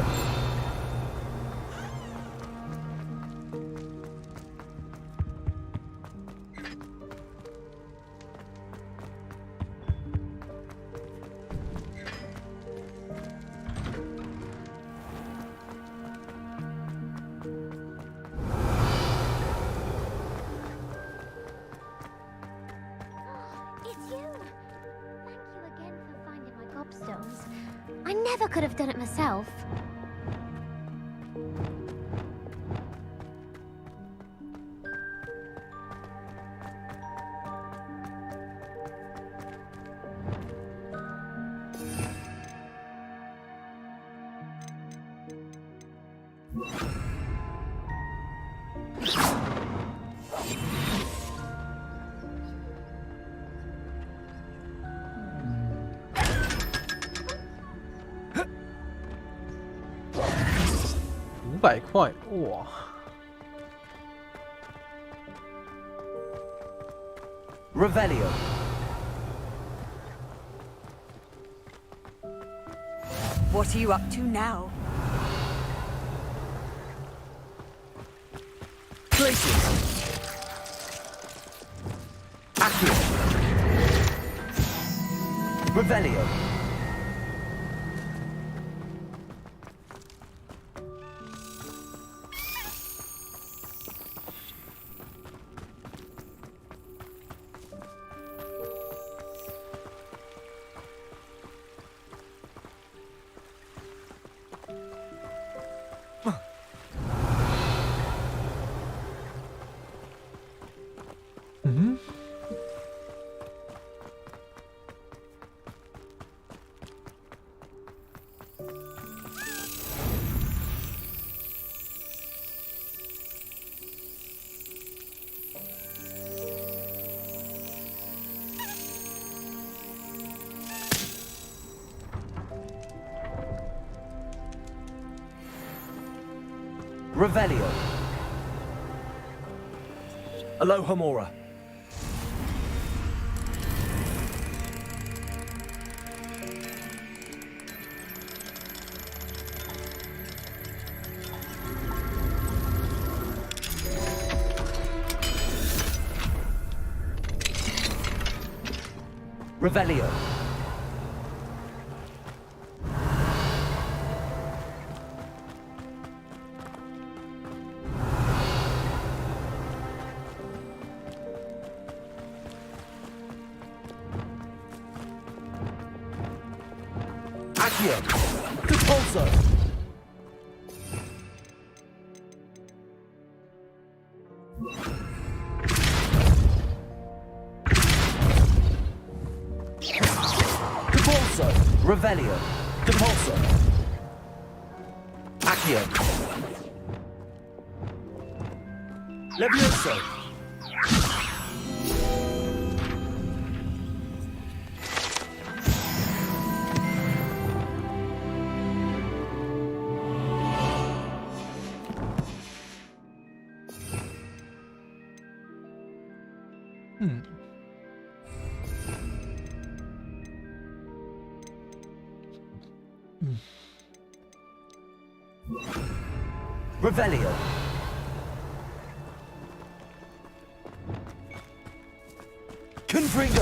I never could have done it myself. $500块，哇！ Revelio. What are you up to now? Places. Accio. Revelio. Revelio. Alohomora. Revelio. Accio. Compulso. Compulso. Revelio. Compulso. Accio. Levioso. Revelio. Confringo.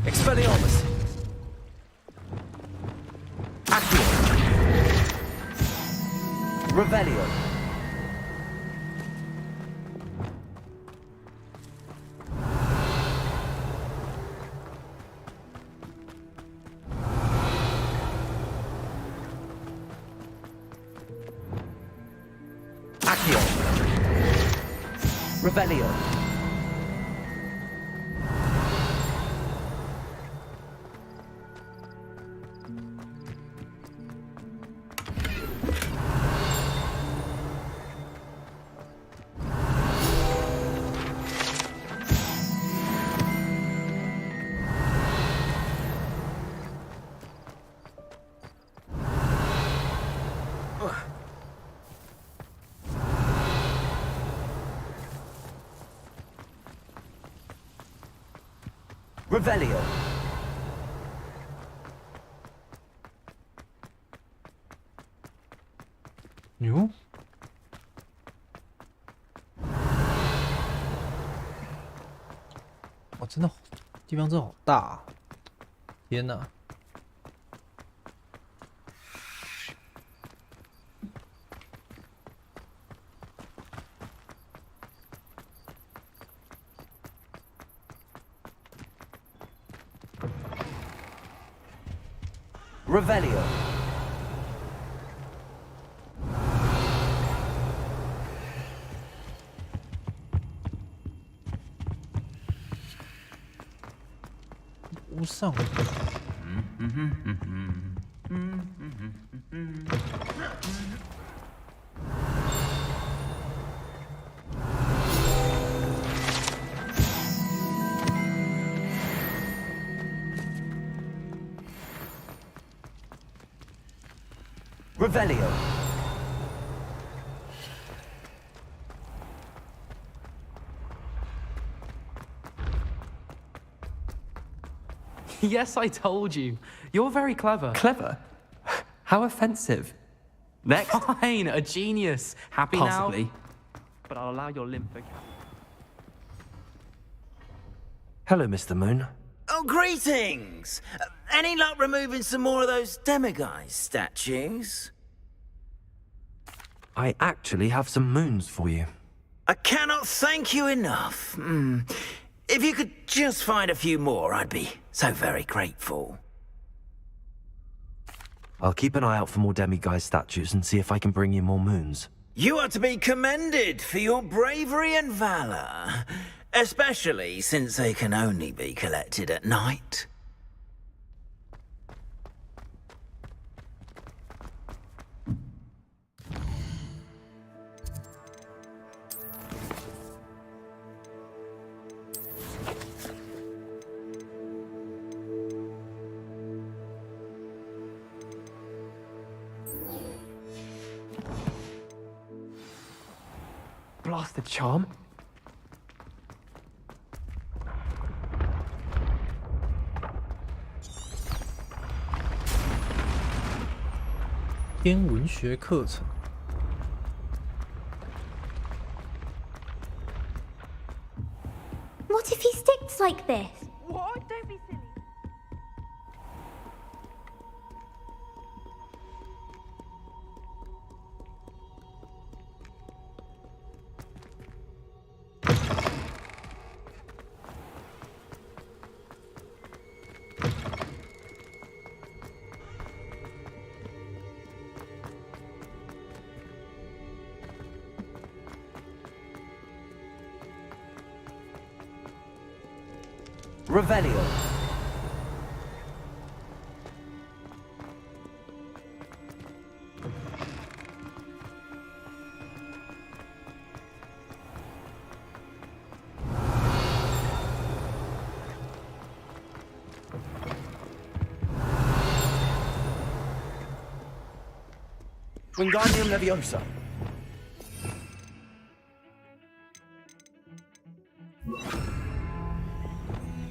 Expelliarmus. Accio. Revelio. Accio. Revelio. Revelio.哟，哦，真的，地方真的好大啊！天哪！ Revelio. Usam. Revelio. Yes, I told you. You're very clever. Clever? How offensive. Next. Fine, a genius. Happy Possibly. now? But I'll allow your lympho... Hello, Mr. Moon. Oh, greetings! Any luck removing some more of those demiguise statues? I actually have some moons for you. I cannot thank you enough. If you could just find a few more, I'd be so very grateful. I'll keep an eye out for more demiguise statues and see if I can bring you more moons. You are to be commended for your bravery and valor, especially since they can only be collected at night. lost the charm? 天文学课程。What if he sticks like this? What? Don't be silly. Revelio. Wingardium Leviosa.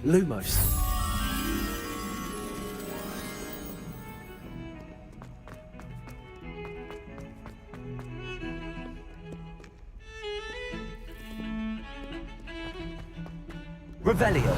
Lumos. Revelio.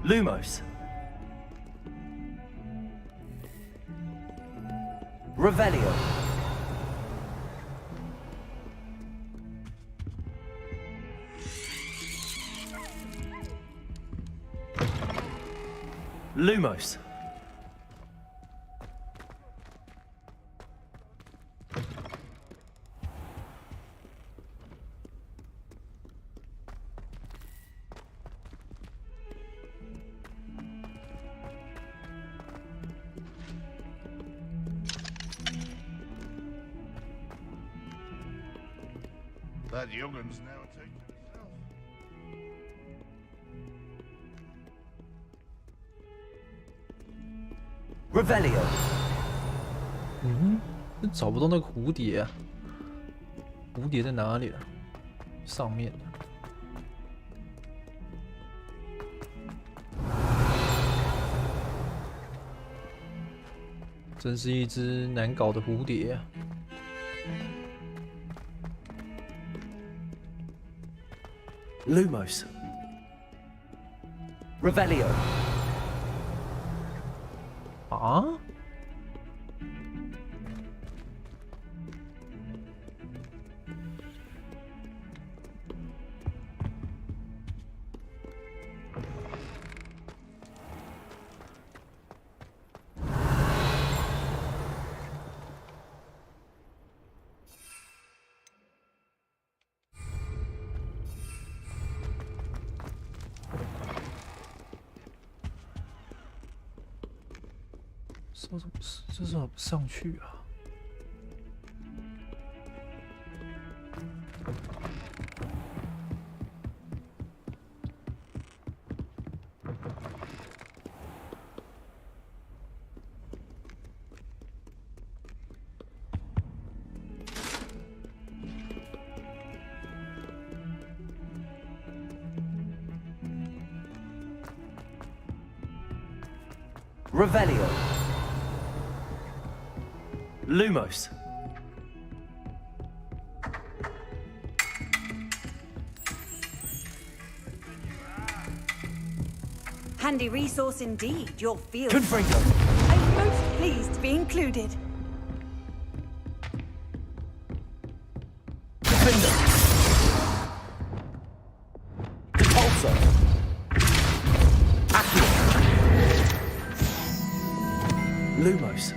Lumos. Revelio. Lumos. That youngun's now taken himself. Revelio. 找不到那个蝴蝶啊！蝴蝶在哪里了？上面的。真是一只难搞的蝴蝶啊！ Lumos. Revelio. 啊？ 这怎么不上去啊？ Revelio. Lumos. Handy resource indeed, your field. Confringo. I'm most pleased to be included. Defender. Repulsor. Accio. Lumos.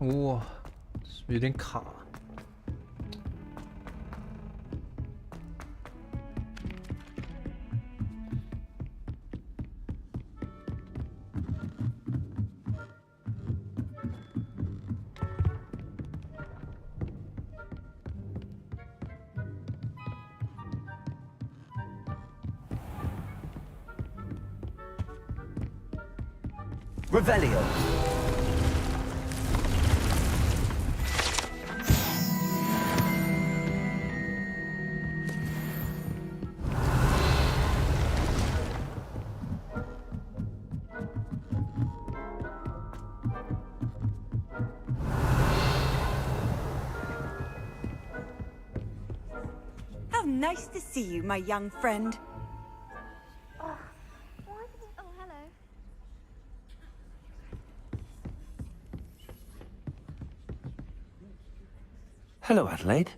哇，有点卡。Revelio. How nice to see you, my young friend. Hello, Adelaide.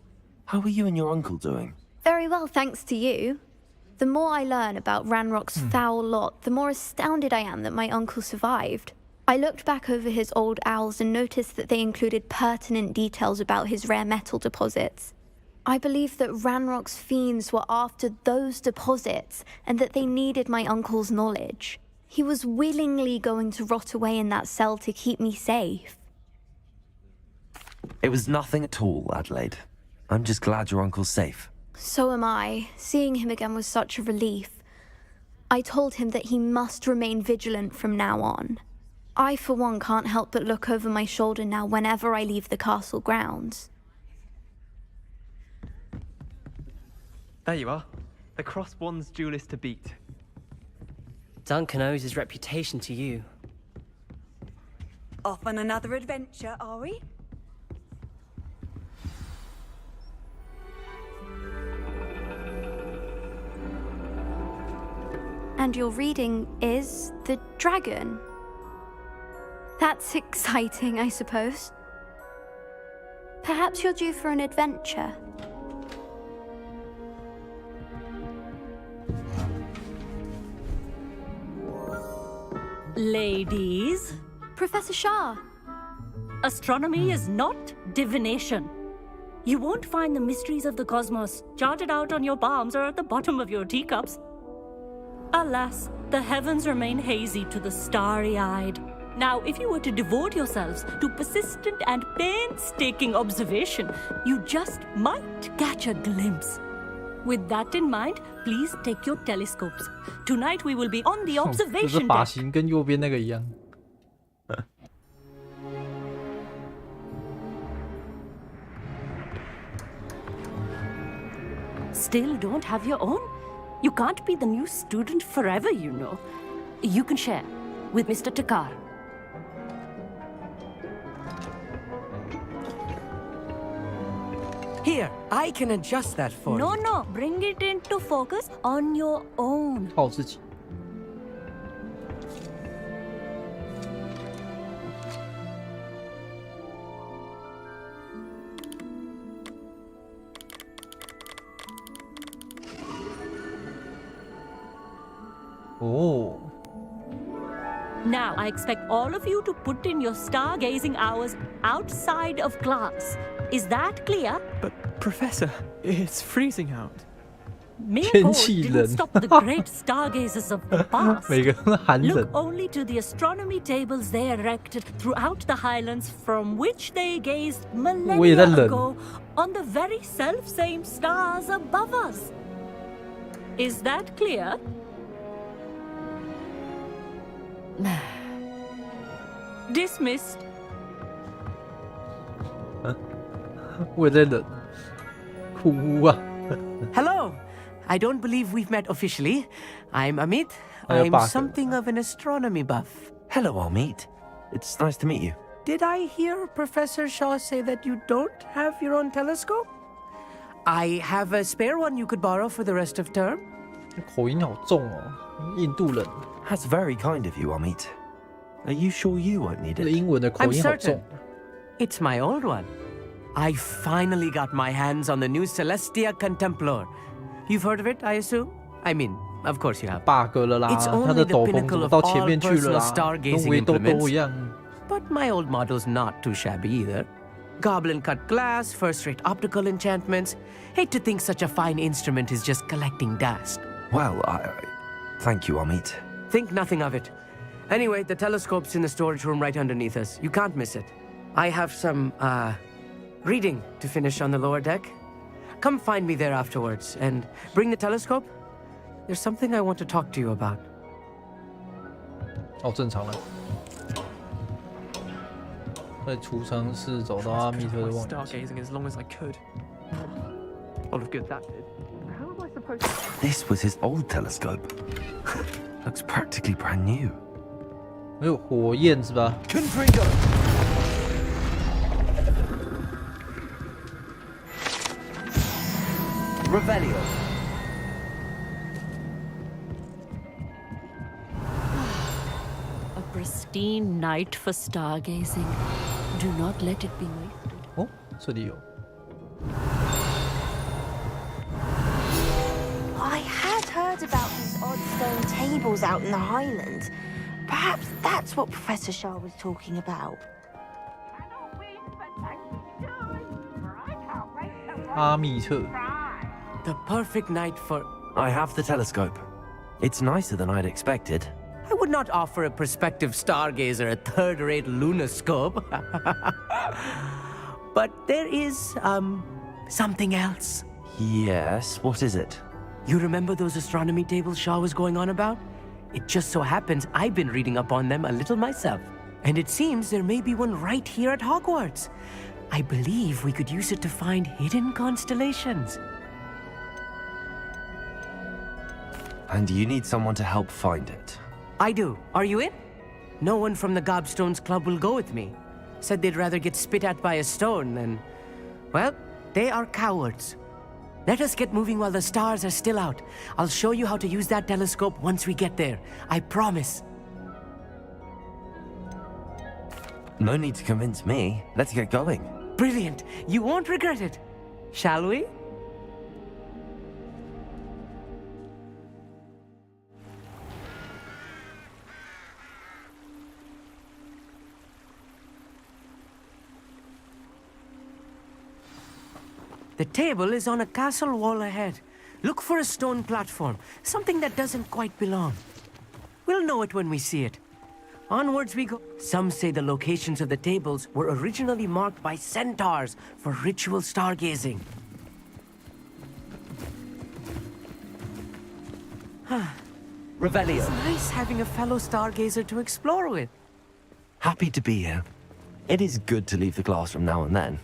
How are you and your uncle doing? Very well, thanks to you. The more I learn about Ranrock's foul lot, the more astounded I am that my uncle survived. I looked back over his old owls and noticed that they included pertinent details about his rare metal deposits. I believe that Ranrock's fiends were after those deposits and that they needed my uncle's knowledge. He was willingly going to rot away in that cell to keep me safe. It was nothing at all, Adelaide. I'm just glad your uncle's safe. So am I. Seeing him again was such a relief. I told him that he must remain vigilant from now on. I, for one, can't help but look over my shoulder now whenever I leave the castle grounds. There you are. The Crossbonds duelist to beat. Duncan owes his reputation to you. Off on another adventure, are we? And your reading is The Dragon. That's exciting, I suppose. Perhaps you're due for an adventure. Ladies. Professor Shah. Astronomy is not divination. You won't find the mysteries of the cosmos charted out on your palms or at the bottom of your teacups. Alas, the heavens remain hazy to the starry-eyed. Now, if you were to devote yourselves to persistent and painstaking observation, you just might catch a glimpse. With that in mind, please take your telescopes. Tonight we will be on the 这 observation 发 deck. 型跟右边那个一样。 Still don't have your own? You can't be the new student forever, you know. You can share with Mr. Takar. Here, I can adjust that for you. No, bring it into focus on your own. 靠自己。 哦。 Now, I expect all of you to put in your stargazing hours outside of class. Is that clear? But, Professor, it's freezing out. Mere 天 cold 气 didn't 冷。 stop the great stargazers of the past. 每个人寒冷 Look。only to the astronomy tables they erected throughout the highlands from which they gazed 我也在 millennia 冷。 ago on the very self-same stars above us. Is that clear? Dismissed. 我也在冷。哭啊！ Hello. I don't believe we've met officially. I'm Amit. Hello, I'm Parker. something of an astronomy buff. Hello, Amit. It's nice to meet you. Did I hear Professor Shaw say that you don't have your own telescope? I have a spare one you could borrow for the rest of term. 口音好重哦，印度人。 That's very kind of you, Amit. Are you sure you won't need 这 it? 英文的口 I'm 音好 certain. 重。 It's my old one. I finally got my hands on the new Celestia Contemplar. You've heard of it, I assume? I mean, of course you have. bug 了啦， It's 他 only 的 the 斗篷 pinnacle 怎么 of 到前 all 面去了 personal 啊？跟 stargazing 围兜兜 implements. 一样。but my old model's not too shabby either. Goblin cut glass, first-rate optical enchantments. Hate to think such a fine instrument is just collecting dust. Well, thank you, Amit. Think nothing of it. Anyway, the telescope's in the storage room right underneath us. You can't miss it. I have some, reading to finish on the lower deck. Come find me there afterwards, and bring the telescope. There's something I want to talk to you about. 哦，正常了。在储藏室找到阿密特的望远镜。 Stargazing as long as I could. All of good that did. How am I supposed to... This was his old telescope. Looks practically brand new. 哎呦，火焰是吧？ Confringo. Revelio. A pristine night for stargazing. Do not let it be wasted. 哦，这里有。 I had heard about these odd stone tables out in the Highlands. Perhaps that's what Professor Shah was talking about. 阿密特。 The perfect night for... I have the telescope. It's nicer than I'd expected. I would not offer a prospective stargazer a third-rate lunoscope. But there is, something else. Yes, what is it? You remember those astronomy tables Shaw was going on about? It just so happens I've been reading up on them a little myself. And it seems there may be one right here at Hogwarts. I believe we could use it to find hidden constellations. And you need someone to help find it. I do. Are you in? No one from the Gobstones Club will go with me. Said they'd rather get spit at by a stone than... Well, they are cowards. Let us get moving while the stars are still out. I'll show you how to use that telescope once we get there. I promise. No need to convince me. Let's get going. Brilliant. You won't regret it. Shall we? The table is on a castle wall ahead. Look for a stone platform, something that doesn't quite belong. We'll know it when we see it. Onwards we go. Some say the locations of the tables were originally marked by centaurs for ritual stargazing. Revelio. It's nice having a fellow stargazer to explore with. Happy to be here. It is good to leave the classroom now and then.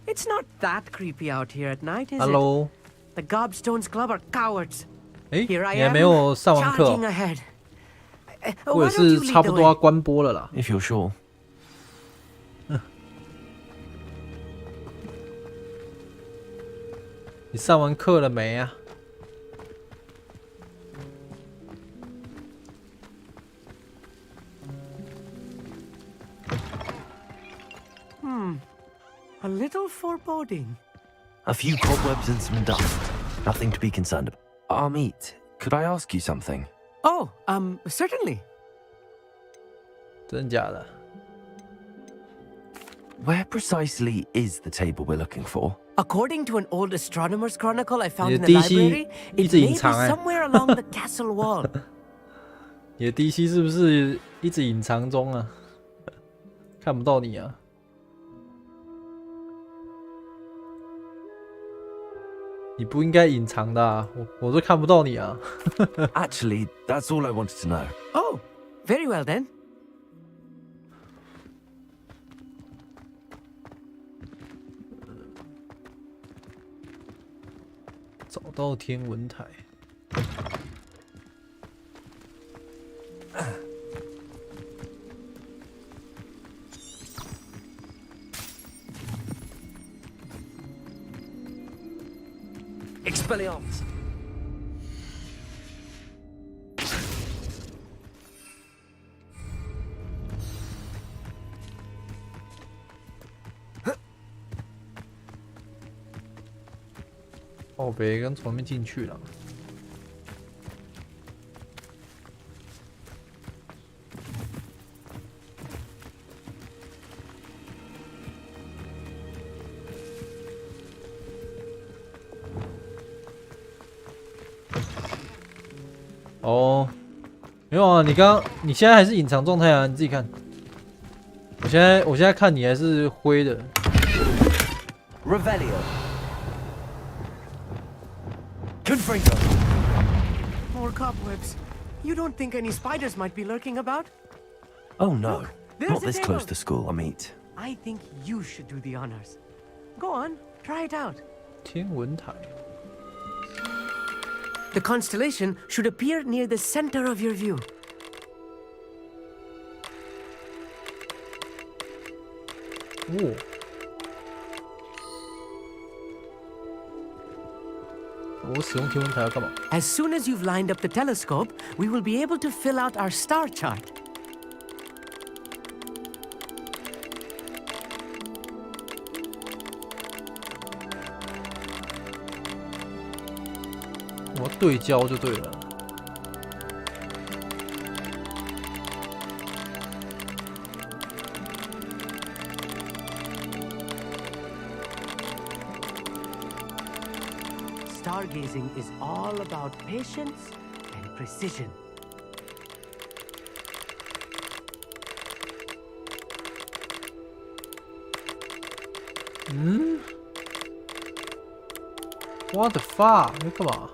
It's not that creepy out here at night, is Hello. it? The Gobstones Club are cowards. 哎， Here I 你还 am, 没有上完课 charging 哦， ahead. 我也 Why don't you 是 lead 差 the 不多要 way? 关播了啦。 If you're sure. 你上完课了没啊？ A little foreboding. A few cobwebs and some dust. Nothing to be concerned about. Amit, could I ask you something? Oh, certainly. 真假的？ Where precisely is the table we're looking for? According to an old astronomer's chronicle I found 你 in 的 the DC library, 一 it 直 may 隐 be 藏哎。 somewhere along the castle wall. 你的 DC 是不是一直隐藏中啊？看不到你啊？ 你不应该隐藏的啊！我都看不到你啊。Actually, that's all I wanted to know. Oh, very well then. 找到天文台。Expelliarmus. Huh? 哦，别跟从那边进去了。哦，没有啊，你现在还是隐藏状态啊，你自己看。我现在看你还是灰的。Revelio. Confringo. More cobwebs. You don't think any spiders might be lurking about? Oh no, there's not a this table. close to school, Amit. I think you should do the honors. Go on, try it out. 天文台。 The constellation should appear near the center of your view. 哦。我使用天文台要干嘛？ As soon as you've lined up the telescope, we will be able to fill out our star chart. 我要对焦就对了。Stargazing is all about patience and precision. 嗯 ？What the fuck？ 你干嘛？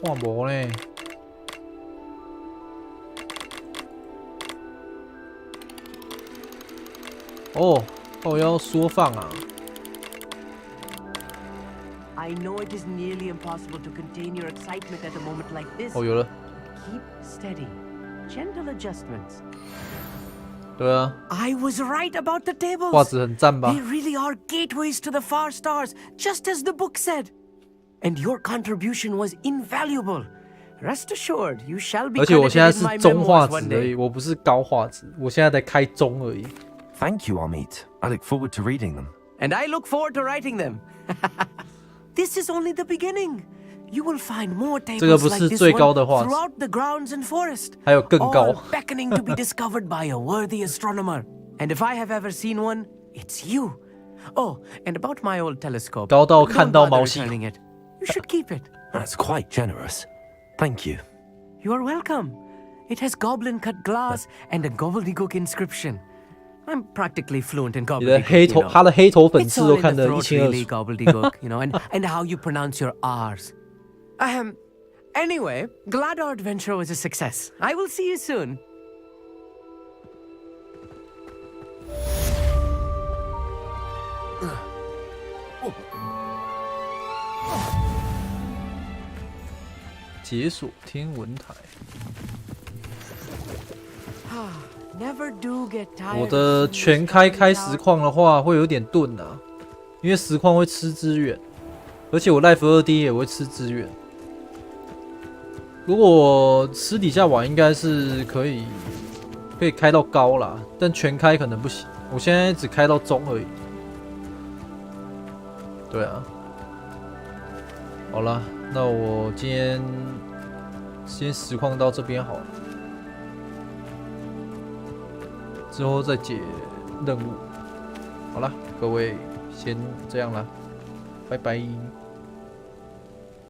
换无呢？哦，要缩放啊！ I know it is nearly impossible to contain your excitement at a moment like this. 哦，有了。 Keep steady. Gentle adjustments. 对啊。 I was right about the tables. 画质很赞吧 They really are gateways to the far stars, just as the book said. And your contribution was invaluable. Rest assured, you shall be 而且我现在 credited in my 是中画 memoirs 质 one 而已， day. 我不是高画质，我现在在开中而已。 Thank you, Amit. I look forward to reading them. And I look forward to writing them. This is only the beginning. You will find more 这个 tables 不 like 是 this 最 one 高的画质， throughout the grounds and forest. 还有更高。 All beckoning to be discovered by a worthy astronomer. And if I have ever seen one, it's you. Oh, and about my old telescope. 高到看到 Don't 毛 bother 细孔。 returning it. You should keep it. That's quite generous. Thank you. You are welcome. It has goblin-cut glass and a gobbledygook inscription. I'm practically fluent in 你的 gobbledygook. 黑头， you know. 他的黑头粉 It's 刺 all 都 in 看 the 得一 throat, 清二 really, 楚。 gobbledygook, you know, and how you pronounce your R's. Anyway, glad our adventure was a success. I will see you soon. 解锁天文台。 Never do get tired. 我的全开实况的话会有点钝啊，因为实况会吃资源，而且我 Life 2D 也会吃资源。如果私底下玩应该是可以开到高啦，但全开可能不行。我现在只开到中而已。对啊，好啦，那我今天先实况到这边好了。 之后再解任务。好了，各位先这样啦，拜拜。